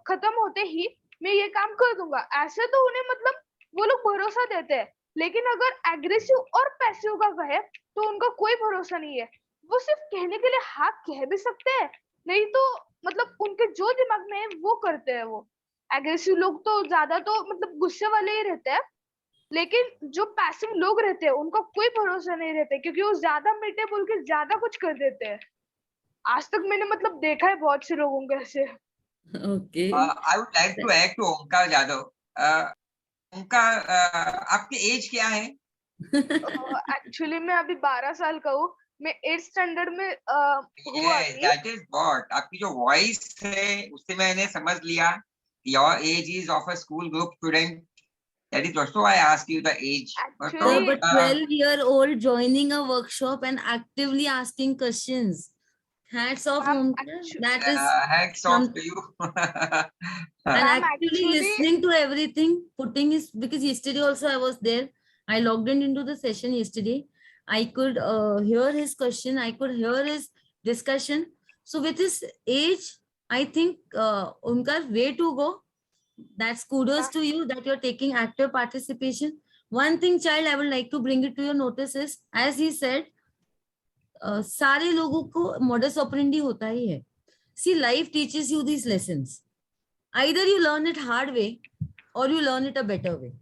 खत्म होते ही मैं ये काम कर दूंगा, ऐसे तो उन्हें मतलब वो लोग भरोसा देते हैं. लेकिन अगर एग्रेसिव और पैसिव का कहे तो उनका कोई भरोसा नहीं है. वो सिर्फ कहने के लिए हाँ कह भी सकते हैं, नहीं तो मतलब उनके जो दिमाग में है वो करते हैं. वो एग्रेसिव लोग तो ज्यादा तो मतलब गुस्से वाले ही रहते हैं, लेकिन जो पैसिव लोग रहते हैं उनका कोई भरोसा नहीं रहता, क्योंकि वो ज्यादा मीठे बोल के ज्यादा कुछ कर देते हैं. आज तक मैंने मतलब देखा है बहुत से लोगों को ऐसे. Okay. I would like to add to Omkar Yadav. उनका आपकी एज क्या है? एक्चुअली मैं अभी 12 साल का हूँ. मैं 8th स्टैंडर्ड में हुआ Yes, थी. that is what. आपकी जो वॉइस है उससे मैंने समझ लिया. Your age is of a school group student. That is also I asked you the age. Actually, No, but 12-year-old joining a workshop and actively asking questions. Hats off, ma'am, Omkar. That is hats off some, to you. and ma'am, actually actually, listening to everything, putting his, because yesterday also I was there. I logged in into the session yesterday. I could hear his question. I could hear his discussion. So with his age, I think Omkar, way to go. That's kudos to you that you're taking active participation. One thing, child, I would like to bring it to your notice is, as he said, सारे लोगों को modus operandi होता ही है. See, life teaches you these lessons. Either you learn it hard way or you learn it a better way.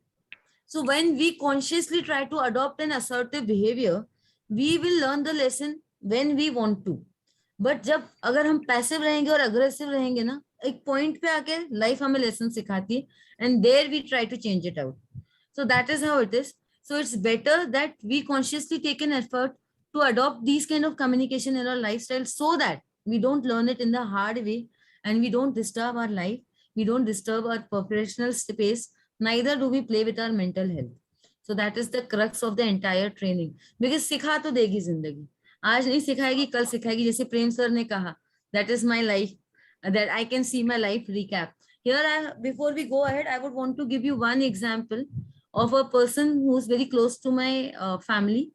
So when we consciously try to adopt an assertive behavior, we will learn the lesson when we want to. But जब अगर हम passive रहेंगे और aggressive रहेंगे ना, एक point पे आके लाइफ हमें लेसन सिखाती है, and there we try to change it out. So that is how it is. So it's better that we consciously take an effort to adopt these kind of communication in our lifestyle so that we don't learn it in the hard way and we don't disturb our life. We don't disturb our professional space. Neither do we play with our mental health. So that is the crux of the entire training. Because सिखा तो देगी जिंदगी. आज नहीं सिखाएगी, कल सिखाएगी. जैसे प्रेम sir ने कहा, that is my life, that I can see my life recap. Here, before we go ahead, I would want to give you one example of a person who's very close to my family.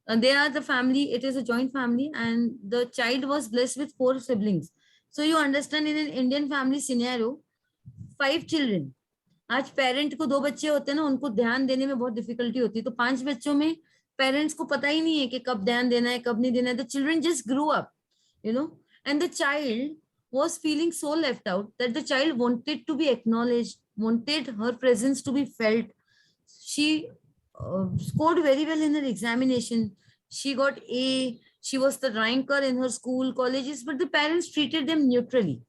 They are the family, it is a joint family, and the child was blessed with 4 siblings. So you understand, in an Indian family scenario, 5 children. आज parent को 2 बच्चे होते हैं ना, उनको ध्यान देने में बहुत डिफिकल्टी होती है. तो 5 बच्चों में पेरेंट्स को पता ही नहीं है कि कब ध्यान देना है, कब नहीं देना है. The children just grew up, you know, and the child was feeling so left out that the child wanted to be acknowledged, wanted her presence to be felt. She scored very well in her examination. She got A. She was the ranker in her school, colleges, but the parents treated them neutrally.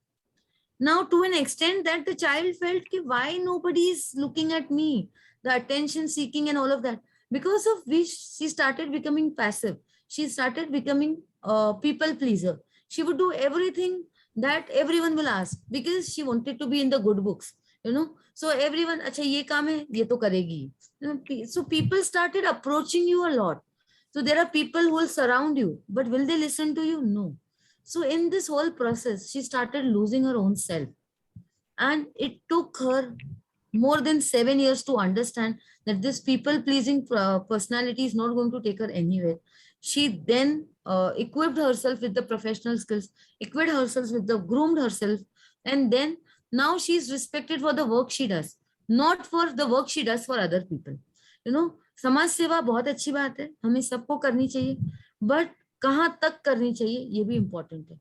Now, to an extent that the child felt, why nobody is looking at me, the attention seeking and all of that, because of which she started becoming passive. She started becoming a people pleaser. She would do everything that everyone will ask because she wanted to be in the good books, you know. So everyone, अच्छा ये काम है, ये तो करेगी. So people started approaching you a lot. So there are people who will surround you, but will they listen to you? No. So in this whole process, she started losing her own self. And it took her more than 7 years to understand that this people-pleasing personality is not going to take her anywhere. She then equipped herself with the professional skills, equipped herself with the groomed herself, and then now she is respected for the work she does, not for the work she does for other people. You know, समाज सेवा बहुत अच्छी बात है, हमें सबको करनी चाहिए, but कहाँ तक करनी चाहिए ये भी important है.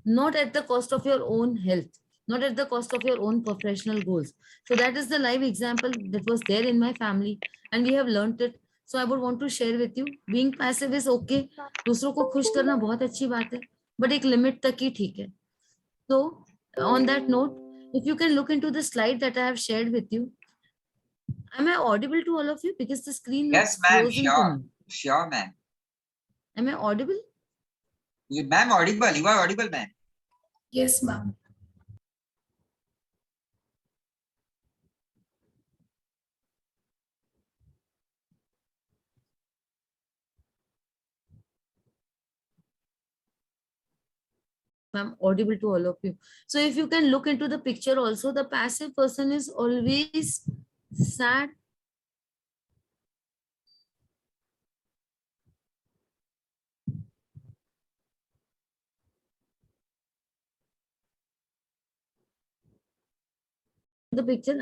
Not at the cost of your own health, not at the cost of your own professional goals. So that is the live example that was there in my family and we have learned it. So I would want to share with you, being passive is okay. दूसरों को खुश करना बहुत अच्छी बात है, but एक limit तक ही ठीक है. So on that note, if you can look into the slide that I have shared with you. Am I audible to all of you? Because the screen looks Yes, ma'am. frozen to me. Sure, ma'am. Am I audible? Ma'am, audible. You are audible, ma'am. Yes, ma'am. I'm audible to all of you. So if you can look into the picture also, the passive person is always sad. The picture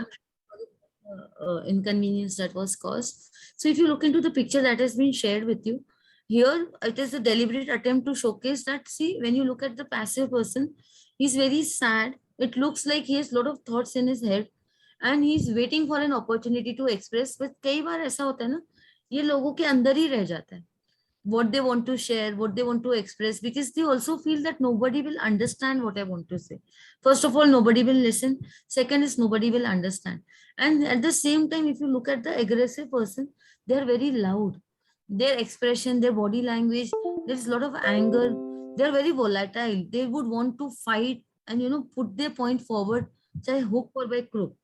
inconvenience that was caused. So if you look into the picture that has been shared with you, here it is a deliberate attempt to showcase that, see, when you look at the passive person, he's very sad. It looks like he has a lot of thoughts in his head and he's waiting for an opportunity to express. But कई बार ऐसा होता है ना, ये लोगों के अंदर ही रह जाता है. what they want to share, what they want to express, because they also feel that nobody will understand what I want to say. First of all, nobody will listen. Second is nobody will understand. And at the same time, if you look at the aggressive person, they are very loud. Their expression, their body language, there's a lot of anger. They're very volatile. They would want to fight and put their point forward, chahe hook or by crook.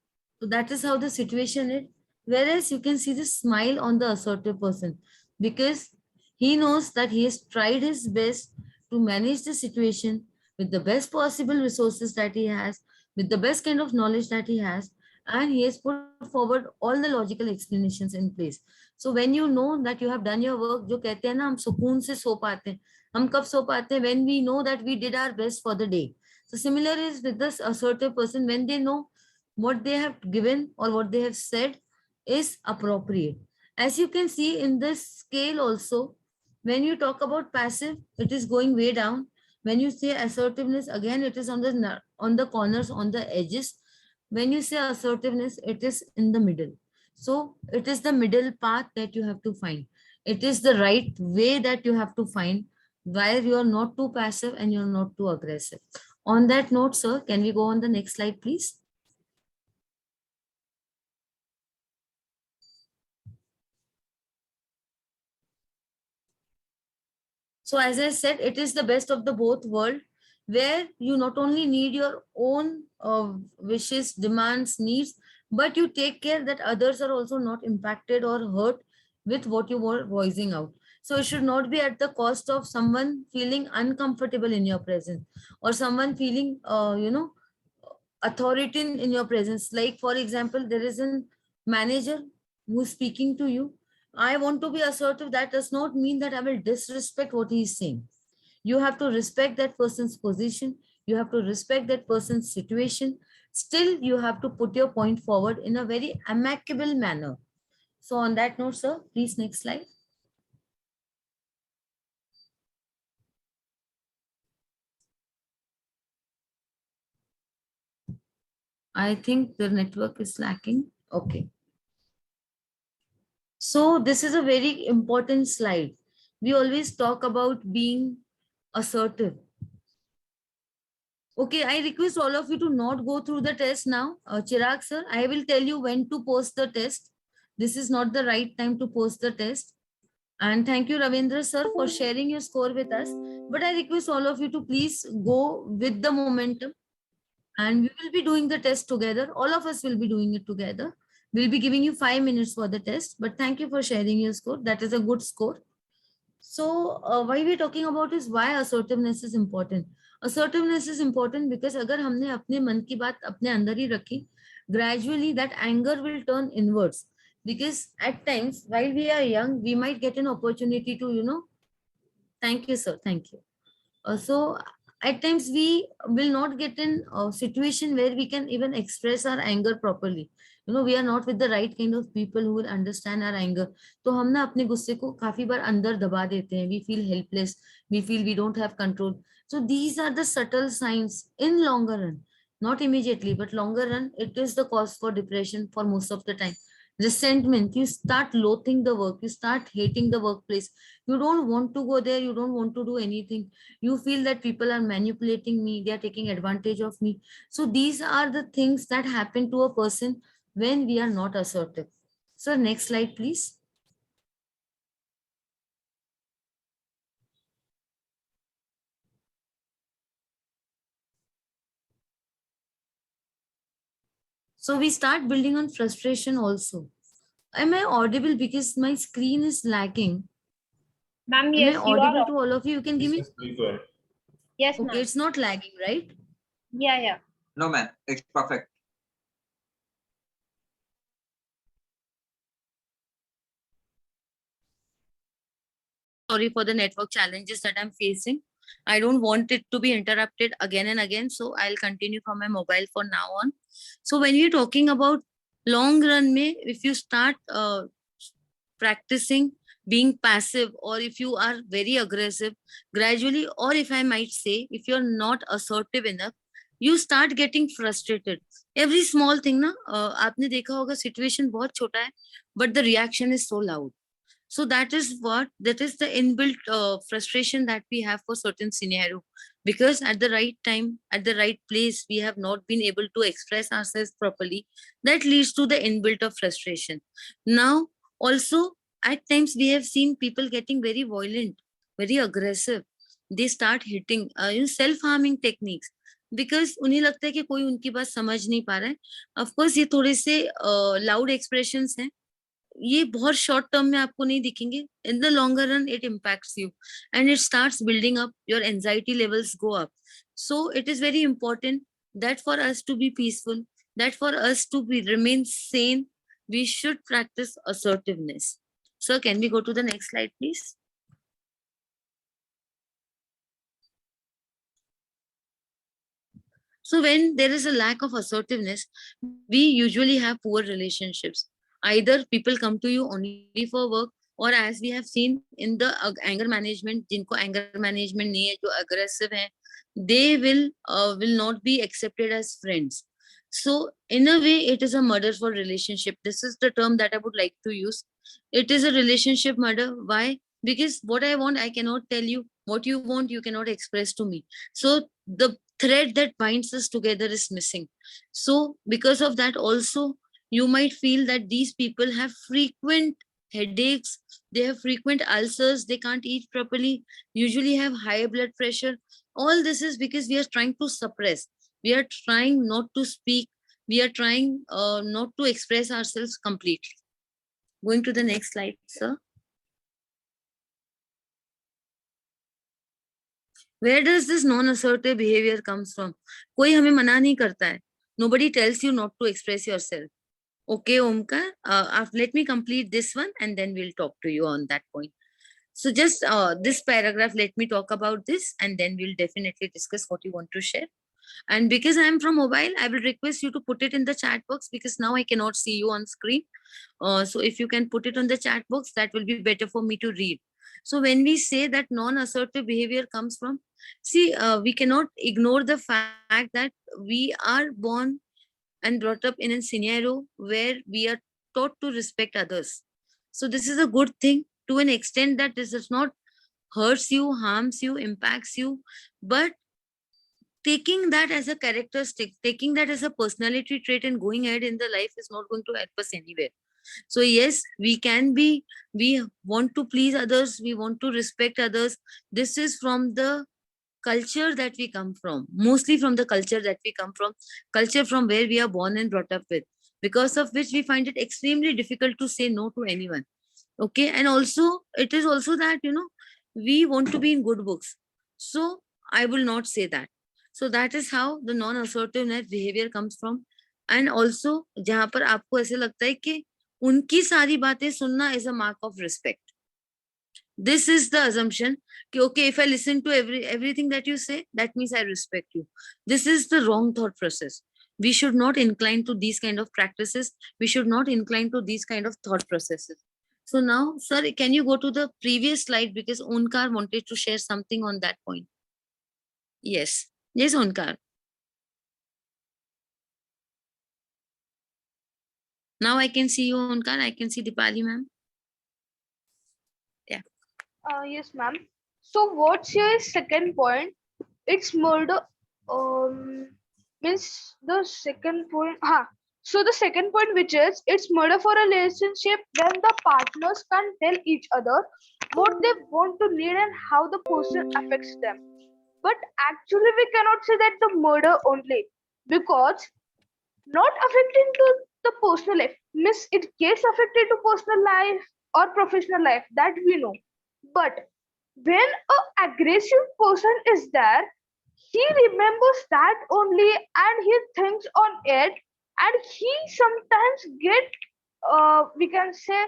So that is how the situation is. Whereas you can see the smile on the assertive person, because he knows that he has tried his best to manage the situation with the best possible resources that he has, with the best kind of knowledge that he has, and he has put forward all the logical explanations in place. So when you know that you have done your work, जो कहते हैं ना हम सुकून से सो पाते हैं, हम कब सो पाते हैं? When we know that we did our best for the day. So similar is with this assertive person, when they know what they have given or what they have said is appropriate. As you can see in this scale also, when you talk about passive, it is going way down. When you say assertiveness, again, it is on the corners, on the edges. When you say assertiveness, it is in the middle. So it is the middle path that you have to find. It is the right way that you have to find, where you are not too passive and you're not too aggressive. On that note, sir, can we go on the next slide, please? So as I said, it is the best of the both world, where you not only need your own wishes, demands, needs, but you take care that others are also not impacted or hurt with what you were voicing out. So it should not be at the cost of someone feeling uncomfortable in your presence, or someone feeling, authority in your presence. Like, for example, there is a manager who's speaking to you. I want to be assertive. That does not mean that I will disrespect what he is saying. You have to respect that person's position. You have to respect that person's situation. Still, you have to put your point forward in a very amicable manner. So on that note, sir, please next slide. I think the network is lacking. Okay. So this is a very important slide. We always talk about being assertive. Okay, I request all of you to not go through the test now. Chirag sir, I will tell you when to post the test. This is not the right time to post the test. And thank you, Ravindra sir, for sharing your score with us. But I request all of you to please go with the momentum. And we will be doing the test together. All of us will be doing it together. We'll be giving you 5 minutes for the test. But thank you for sharing your score. That is a good score. So why we're talking about is why assertiveness is important. Assertiveness is important because अगर हमने अपने मन की बात अपने अंदर ही रखी, gradually that anger will turn inwards. Because at times, while we are young, we might get an opportunity to, thank you, sir, thank you. So at times we will not get in a situation where we can even express our anger properly. We are not with the right kind of people who will understand our anger. तो हम ना अपने गुस्से को काफी बार अंदर दबा देते हैं. We feel helpless. We feel we don't have control. So these are the subtle signs in longer run, not immediately, but longer run. It is the cause for depression for most of the time. Resentment, you start loathing the work, you start hating the workplace. You don't want to go there, you don't want to do anything. You feel that people are manipulating me, they are taking advantage of me. So these are the things that happen to a person when we are not assertive. So next slide, please. So we start building on frustration also. Am I audible? Because my screen is lagging. Ma'am, Am yes, I you audible are. to all of you? You can give me. Yes, Okay, ma'am. it's not lagging, right? Yeah. No, ma'am. It's perfect. Sorry for the network challenges that I'm facing. I don't want it to be interrupted again and again. So I'll continue from my mobile for now on. So when you're talking about long run, if you start practicing being passive, or if you are very aggressive, gradually, or if I might say, if you're not assertive enough, you start getting frustrated. Every small thing, na, आपने देखा होगा situation बहुत छोटा है, but the reaction is so loud. So that is the inbuilt frustration that we have for certain scenario, because at the right time, at the right place, we have not been able to express ourselves properly. That leads to the inbuilt of frustration. Now, also, at times we have seen people getting very violent, very aggressive. They start hitting self harming techniques, because उन्हें लगता है कि कोई उनकी बात समझ नहीं पा रहा है. ऑफकोर्स ये थोड़े से लाउड एक्सप्रेशंस हैं, ये बहुत शॉर्ट टर्म में आपको नहीं दिखेंगे. In the longer run it impacts you and it starts building up, your anxiety levels go up. So it is very important that for us to be peaceful, that for us to be remain sane, we should practice assertiveness. Sir, can we go to the next slide, please? So when there is a lack of assertiveness, we usually have poor relationships. Either people come to you only for work, or as we have seen in the anger management, जिनको anger management नहीं है, जो aggressive हैं, they will not be accepted as friends. So in a way, it is a murder for relationship. This is the term that I would like to use. It is a relationship murder. Why? Because what I want, I cannot tell you. What you want, you cannot express to me. So the thread that binds us together is missing. So because of that also, you might feel that these people have frequent headaches, they have frequent ulcers, they can't eat properly, usually have high blood pressure. All this is because we are trying to suppress, we are trying not to speak, we are trying not to express ourselves completely. Going to the next slide, sir. Where does this non-assertive behavior comes from? कोई हमें मना नहीं करता है. Nobody tells you not to express yourself. Okay, Omkar, let me complete this one and then we'll talk to you on that point. So just this paragraph, let me talk about this and then we'll definitely discuss what you want to share. And because I am from mobile, I will request you to put it in the chat box, because now I cannot see you on screen. So if you can put it on the chat box, that will be better for me to read. So when we say that non-assertive behavior comes from, see, we cannot ignore the fact that we are born and brought up in a scenario where we are taught to respect others. So this is a good thing to an extent that this does not hurts you, harms you, impacts you, but taking that as a characteristic, taking that as a personality trait and going ahead in the life is not going to help us anywhere. So yes, we want to please others, we want to respect others. This is from the culture that we come from, mostly from the culture that we come from, culture from where we are born and brought up with, because of which we find it extremely difficult to say no to anyone. Okay, and also it is also that we want to be in good books, so I will not say that. So that is how the non-assertiveness behavior comes from. And also जहां पर आपको ऐसे लगता है कि उनकी सारी बातें सुनना is a mark of respect. This is the assumption कि okay, if I listen to everything that you say, that means I respect you. This is the wrong thought process. We should not incline to these kind of practices. We should not incline to these kind of thought processes. So now, sir, can you go to the previous slide, because Onkar wanted to share something on that point. Yes. Yes, Onkar. Now I can see you, Onkar. I can see Dipali, ma'am. Yeah. Yes, ma'am. So what's your second point? It's murder. Means the second point. So the second point, which is it's murder for a relationship when the partners can't tell each other what they want to need and how the person affects them. But actually, we cannot say that the murder only, because not affecting to the personal life means it gets affected to personal life or professional life, that we know. But when a aggressive person is there, he remembers that only and he thinks on it, and he sometimes get we can say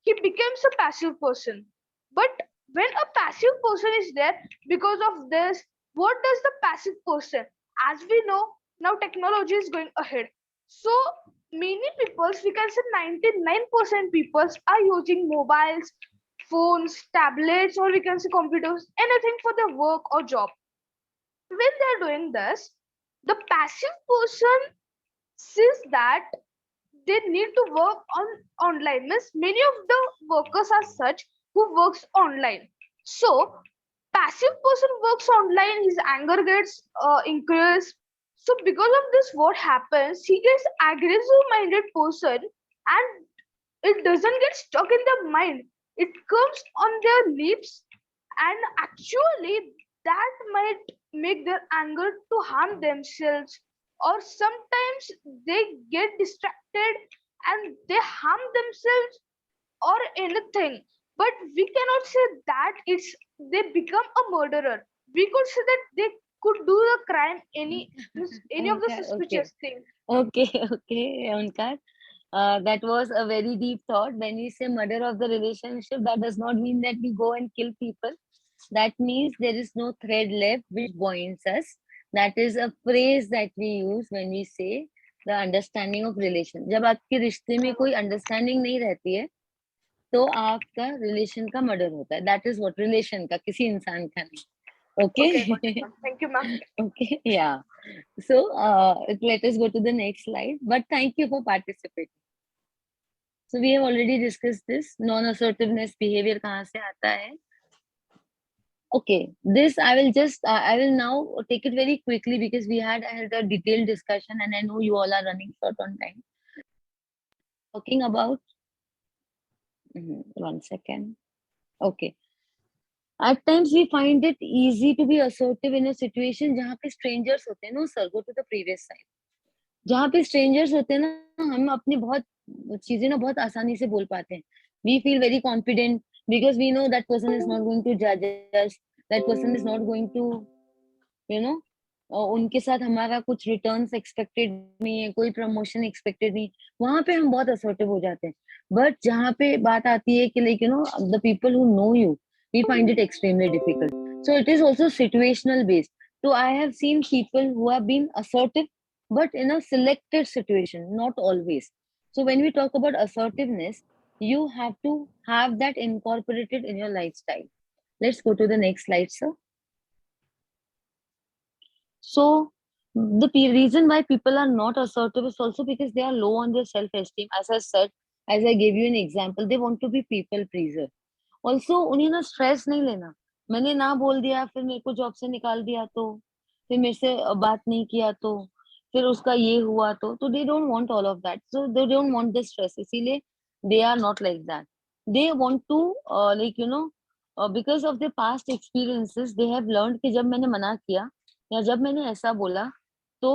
he becomes a passive person. But when a passive person is there, because of this, what does the passive person, as we know now technology is going ahead, so many people, we can say 99% people are using mobiles, phones, tablets, or we can say computers, anything for their work or job. When they're doing this, the passive person sees that they need to work on online. Means many of the workers are such who works online. So passive person works online, his anger gets increased. So because of this, what happens? He gets aggressive minded person, and it doesn't get stuck in their mind. It comes on their lips, and actually that might make their anger to harm themselves, or sometimes they get distracted and they harm themselves or anything. But we cannot say that it's they become a murderer. We could say that they could do the crime, any of the Onkar, okay. suspicious thing. Okay, okay, Onkar. That was a very deep thought. When we say murder of the relationship, that does not mean that we go and kill people. That means there is no thread left which binds us. That is a phrase that we use when we say the understanding of relation. जब आपके रिश्ते में कोई understanding नहीं रहती है, तो आपका relation का murder होता है. That is what relation का, किसी इंसान का नहीं. Okay, got it, Okay. ma'am. Thank you, ma'am. Okay. Yeah. So let us go to the next slide. But thank you for participating. So we have already discussed this. Non-assertiveness behavior kahan se aata hai? Okay, this I will just I will now take it very quickly because we had a detailed discussion and I know you all are running short on time. Talking about 1 second. Okay. At times we find it easy to be assertive in a situation जहाँ पे strangers होते हैं. No sir, go to the previous slide. जहाँ पे strangers होते हैं ना, हम अपनी बहुत चीजें ना बहुत आसानी से बोल पाते हैं. We feel very confident because we know that person is not going to judge us. That person is not going to, you know, उनके साथ हमारा कुछ रिटर्न्स एक्सपेक्टेड नहीं है, कोई प्रमोशन एक्सपेक्टेड नहीं, वहां पे हम बहुत असर्टिव हो जाते हैं. बट जहाँ पे बात आती है कि like you know the people who know you, we find it extremely difficult. So it is also situational based. So I have seen people who have been assertive, but in a selected situation, not always. So when we talk about assertiveness, you have to have that incorporated in your lifestyle. Let's go to the next slide, sir. So the reason why people are not assertive is also because they are low on their self-esteem. As I said, as I gave you an example, they want to be people pleaser. Also, उन्हें ना stress नहीं लेना. मैंने ना बोल दिया, फिर मेरे को जॉब से निकाल दिया तो, फिर मेरे से बात नहीं किया तो, फिर उसका ये हुआ तो they don't want all of that. So they don't want the stress. इसीलिए they are not like that. They want to like you know because of their past experiences, they have learned कि जब मैंने मना किया या जब मैंने ऐसा बोला तो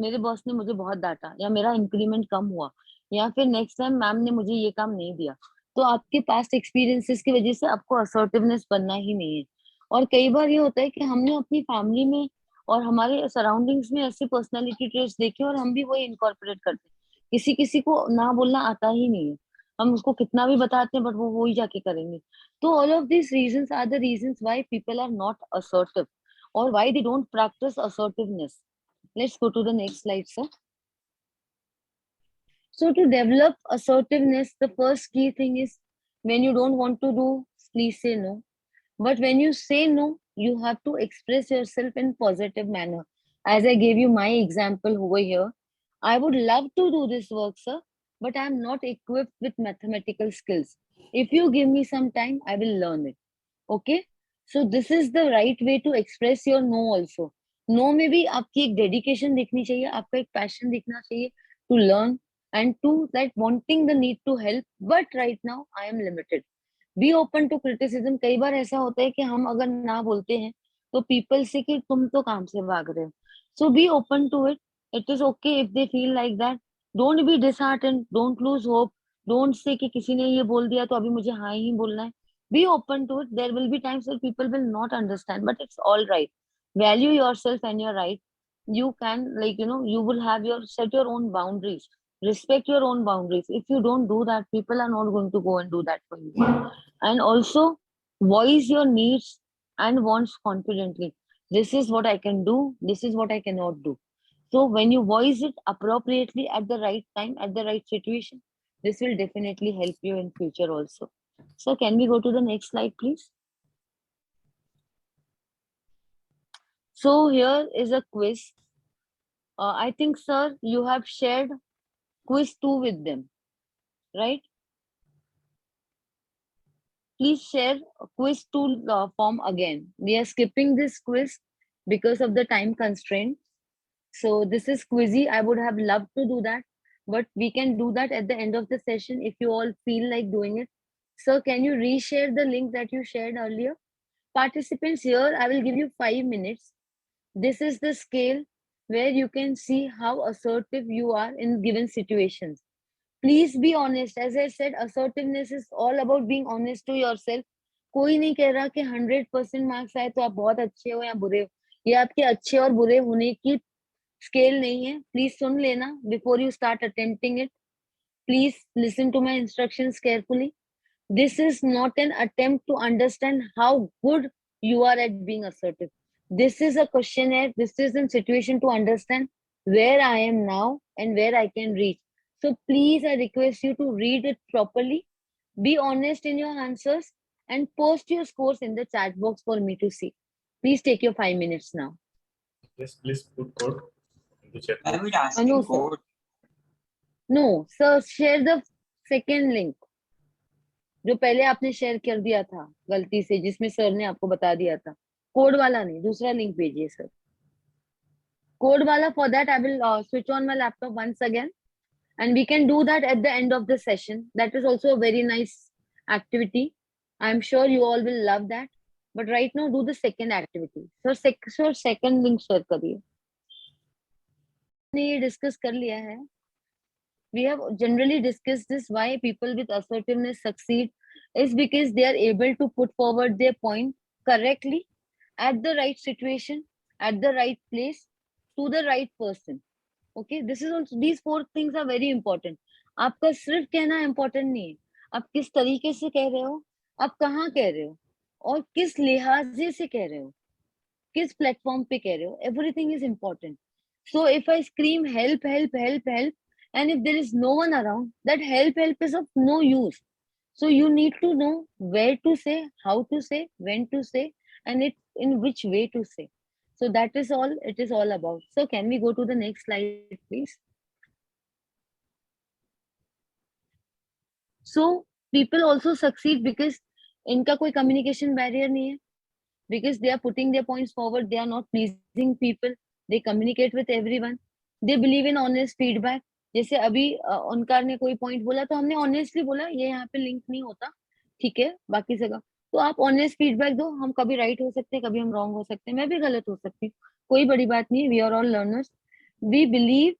मेरे बॉस ने मुझे बहुत डांटा या मेरा इंक्रीमेंट कम हुआ या फिर नेक्स्ट टाइम मैम ने मुझे ये काम नहीं दिया. तो आपके पास्ट एक्सपीरियंसेस की वजह से आपको असर्टिवनेस बनना ही नहीं है. और कई बार ये होता है कि हमने अपनी फैमिली में और हमारे सराउंडिंग्स में ऐसे पर्सनालिटी ट्रेट्स देखे और हम भी वही इनकॉर्पोरेट करते हैं. किसी किसी को ना बोलना आता ही नहीं है, हम उसको कितना भी बताते हैं बट वो ही जाके करेंगे. तो all of this reasons are the reasons why people are not assertive or why they don't practice assertiveness. Let's go to the next slide, sir. So to develop assertiveness, the first key thing is when you don't want to do, please say no. But when you say no, you have to express yourself in positive manner. As I gave you my example over here, I would love to do this work, sir, but I am not equipped with mathematical skills. If you give me some time, I will learn it. Okay? So this is the right way to express your no also. No में भी आपकी एक dedication दिखनी चाहिए, आपका एक passion दिखना चाहिए to learn and to that wanting the need to help. But right now I am limited. Be open to criticism. कई बार ऐसा होता है कि हम अगर ना बोलते हैं तो people से कि तुम तो काम से भाग रहे हो. So be open to it. It is okay if they feel like that. Don't be disheartened. Don't lose hope. Don't say कि किसी ने ये बोल दिया तो अभी मुझे हाँ ही बोलना है. Be open to it. There will be times that people will not understand, but it's all right. Value yourself and you're right. You can, like, you know, you will have set your own boundaries. Respect your own boundaries. If you don't do that, people are not going to go and do that for you. And also voice your needs and wants confidently. This is what I can do. This is what I cannot do. So when you voice it appropriately at the right time, at the right situation, this will definitely help you in future also. So can we go to the next slide, please? So here is a quiz. I think, sir, you have shared quiz 2 with them, right? Please share quiz 2 form again. We are skipping this quiz because of the time constraint. So this is quizzy. I would have loved to do that, but we can do that at the end of the session if you all feel like doing it. Sir, can you reshare the link that you shared earlier? Participants, here I will give you 5 minutes. This is the scale where you can see how assertive you are in given situations. Please be honest. As I said, assertiveness is all about being honest to yourself. कोई नहीं कह रहा कि 100% marks आए तो आप बहुत अच्छे हो या बुरे हो. ये आपके अच्छे और बुरे होने की स्केल नहीं है. प्लीज सुन लेना before you start attempting it. Please listen to my instructions carefully. This is not an attempt to understand how good you are at being assertive. This is a questionnaire. This is a situation to understand where I am now and where I can reach. So please, I request you to read it properly. Be honest in your answers and post your scores in the chat box for me to see. Please take your 5 minutes now. Yes, please put code in the chat. I will ask no, you sir. code. No, sir, share the second link. जो पहले आपने share कर दिया था गलती से, जिसमें sir ने आपको बता दिया था. कोड वाला नहीं, दूसरा लिंक भेजिए सर. कोड वाला, for that I will switch on my laptop once again and we can do that at the end of the session. That is also a very nice activity. I'm sure you all will love that. But right now, do the second activity. So second link share करिए. हमने ये discuss कर लिया है. We have generally discussed this. Why people with assertiveness succeed is because they are able to put forward their point correctly at the right situation, at the right place, to the right person. Okay, this is also, these 4 things are very important. आपका सिर्फ कहना important नहीं है. आप किस तरीके से कह रहे हो, आप कहाँ कह रहे हो, और किस लिहाजे से कह रहे हो, किस प्लेटफॉर्म पे कह रहे हो. Everything is important. So if I scream help, help, help, help, and if there is no one around, that help is of no use. So you need to know where to say, how to say, when to say, and it in which way to say. So that is all it is all about. So can we go to the next slide, please? So people also succeed because इनका कोई communication barrier नहीं है. Because they are putting their points forward, they are not pleasing people, they communicate with everyone, they believe in honest feedback. जैसे अभी ओनकार ने कोई point बोला तो हमने ऑनेस्टली बोला ये यहाँ पे लिंक नहीं होता, ठीक है, बाकी जगह तो आप ऑनेस्ट फीडबैक दो. हम कभी राइट हो सकते हैं, कभी हम रॉन्ग हो सकते हैं, मैं भी गलत हो सकती हूँ, कोई बड़ी बात नहीं. We are all learners. We believe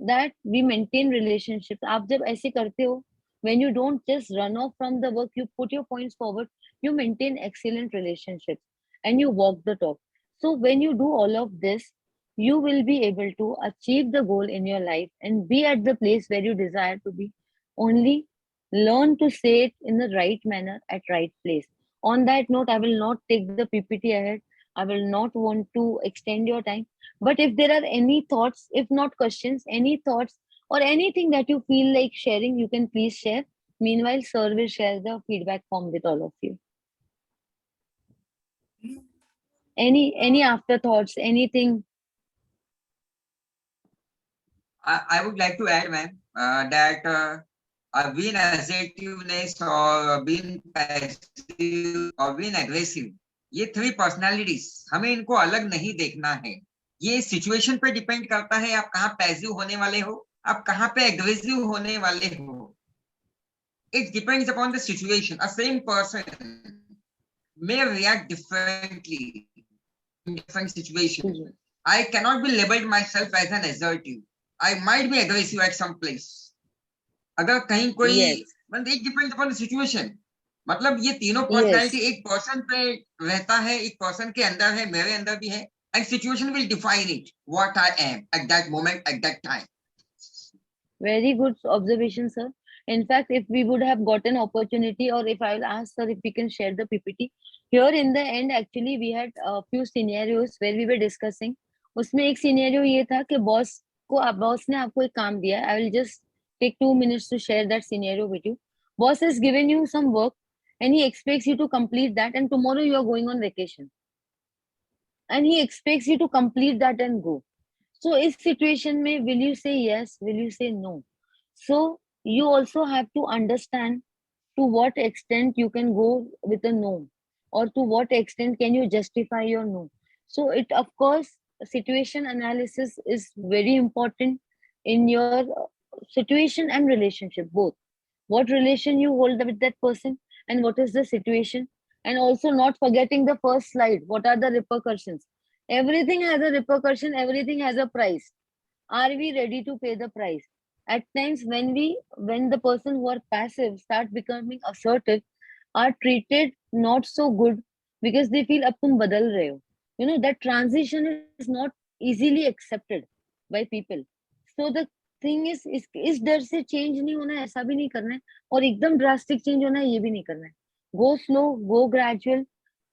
that we maintain relationship. आप जब ऐसे करते हो, when you don't just run off from the work, you put your points forward, you maintain excellent relationships and you walk the talk. So when you do all of this, you will be able to achieve the goal in your life and be at the place where you desire to be. Only learn to say it in the right manner at right place. On that note, I will not take the PPT ahead. I will not want to extend your time. But if there are any thoughts, if not questions, any thoughts or anything that you feel like sharing, you can please share. Meanwhile, sir will share the feedback form with all of you. Any afterthoughts, anything? I would like to add, ma'am, that being assertiveness or being passive or being aggressive, ये 3 personalities हमें इनको अलग नहीं देखना है. ये situation पे depend करता है आप कहाँ पैसिव होने वाले हो, आप कहाँ पे एग्रेसिव होने वाले हो. It depends upon the situation. A same person may react differently in different situations. I cannot be labeled myself as an assertive. I might be aggressive at some place. अगर कहीं कोई मतलब it depends upon the situation. मतलब ये तीनों personality एक person पे रहता है, एक पर्सन के अंदर है, मेरे अंदर भी है, and situation will define it what I am at that moment at that time. Very good observation, sir. In fact, if we would have gotten opportunity, or if I will ask sir if we can share the PPT here in the end, actually we had a few scenarios where we were discussing. उसमें एक scenario ये था कि boss ने आपको एक काम दिया. I will just take 2 minutes to share that scenario with you. Boss has given you some work and he expects you to complete that, and tomorrow you are going on vacation and he expects you to complete that and go. So इस situation में will you say yes, will you say no? So you also have to understand to what extent you can go with a no, or to what extent can you justify your no. So it, of course, situation analysis is very important in your situation and relationship both. What relation you hold with that person, and what is the situation, and also not forgetting the first slide, what are the repercussions. Everything has a repercussion, everything has a price. Are we ready to pay the price? At times when the person who are passive start becoming assertive, are treated not so good, because they feel ab tum badal rahe ho. That transition is not easily accepted by people. So the thing is डर से change नहीं होना है, ऐसा भी नहीं करना है, और एकदम drastic change होना है, ये भी नहीं करना है. Go slow, go gradual,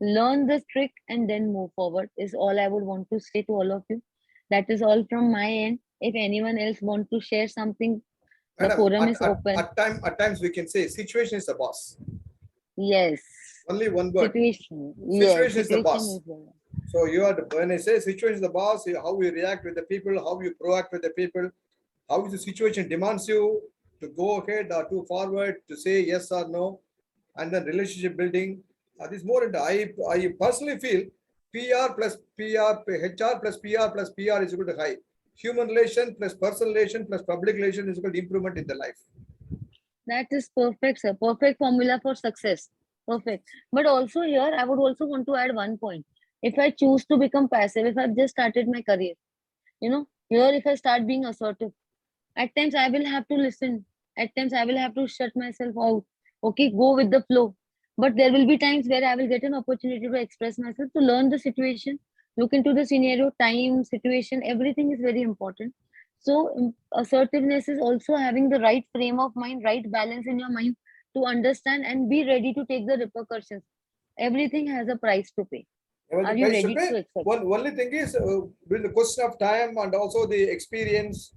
learn the trick, and then move forward is all I would want to say to all of you. That is all from my end. If anyone else want to share something, the Madam, forum is open. at times we can say situation is the boss. Yes. Only one word. Situation. Yes. Situation is the boss. Situation is the- So you are the, when I say situation is the boss, how you react with the people, how you proact with the people, how the situation demands you to go ahead or to forward, to say yes or no, and then relationship building. This is more into I personally feel PR plus PR, HR plus PR plus PR is equal to high. Human relation plus personal relation plus public relation is equal to improvement in the life. That is perfect, sir. Perfect formula for success. Perfect. But also here, I would also want to add one point. If I choose to become passive, if I've just started my career, here if I start being assertive, at times I will have to listen. At times I will have to shut myself out. Okay, go with the flow. But there will be times where I will get an opportunity to express myself, to learn the situation, look into the scenario, time, situation, everything is very important. So assertiveness is also having the right frame of mind, right balance in your mind to understand and be ready to take the repercussions. Everything has a price to pay. Are you ready to accept? One only thing is with the question of time and also the experience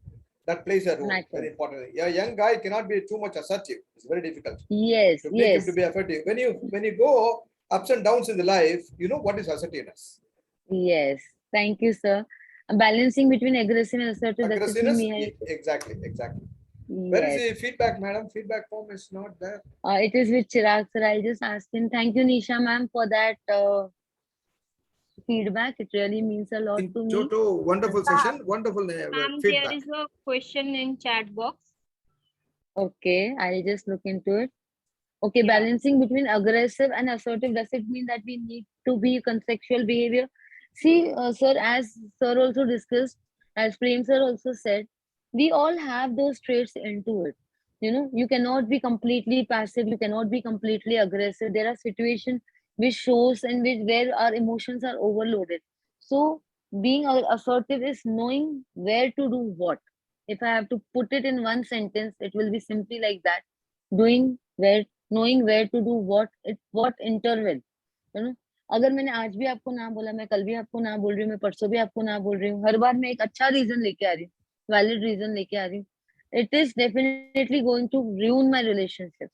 that plays a role. Very important. Yeah, young guy cannot be too much assertive. It's very difficult. Yes, to make him to be assertive. When you go ups and downs in the life, you know what is assertiveness. Yes, thank you, sir. Balancing between aggressive and assertive. Aggressiveness, exactly. Where is Yes. the feedback, madam? Feedback form is not there. It is with Chirag, sir. I just asked him. Thank you, Nisha ma'am, for that feedback. It really means a lot to me. Toto, wonderful session, wonderful Ma'am, feedback. there is a question in chat box. Okay, I'll just look into it. Okay, Yeah. balancing between aggressive and assertive, does it mean that we need to be contextual behavior? See, sir, as sir also discussed, as Prem sir also said, we all have those traits into it. You cannot be completely passive, you cannot be completely aggressive. There are situations which shows and where our emotions are overloaded. So being assertive is knowing where to do what. If I have to put it in one sentence, it will be simply like that. Knowing where to do what interval. अगर मैंने आज भी आपको ना बोला, मैं कल भी आपको ना बोल रही हूँ, मैं परसों भी आपको ना बोल रही हूँ, हर बार मैं एक अच्छा रीजन लेके आ रही हूँ, वैलिड रीजन लेके आ रही हूँ, it is definitely going to ruin my relationship.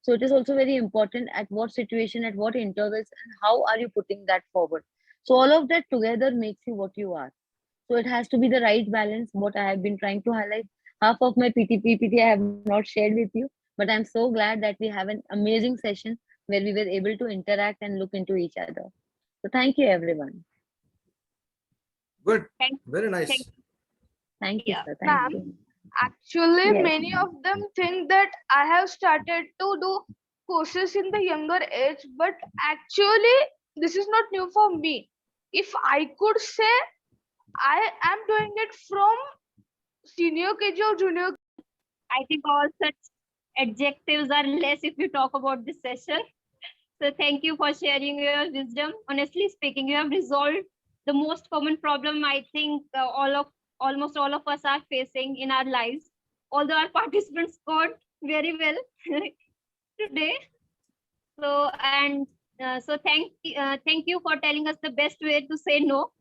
So it is also very important at what situation, at what intervals, and how are you putting that forward. So all of that together makes you what you are. So it has to be the right balance. What I have been trying to highlight, half of my PPT I have not shared with you, but I'm so glad that we have an amazing session where we were able to interact and look into each other. So thank you, everyone. Good. Very nice. Thank you, sir. Ma'am, Thank you. actually, Yes. many of them think that I have started to do courses in the younger age, but actually, this is not new for me. If I could say, I am doing it from senior KG or junior. I think all such adjectives are less if you talk about this session. So thank you for sharing your wisdom. Honestly speaking, you have resolved the most common problem I think almost all of us are facing in our lives. Although our participants scored very well today. So thank you for telling us the best way to say no.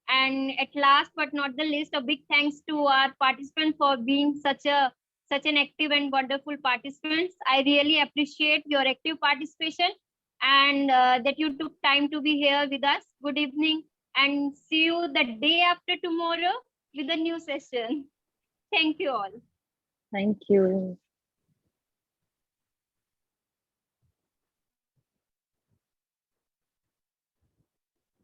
And at last but not the least, a big thanks to our participants for being such an active and wonderful participants. I really appreciate your active participation and that you took time to be here with us. Good evening and see you the day after tomorrow with a new session. Thank you all. Thank you.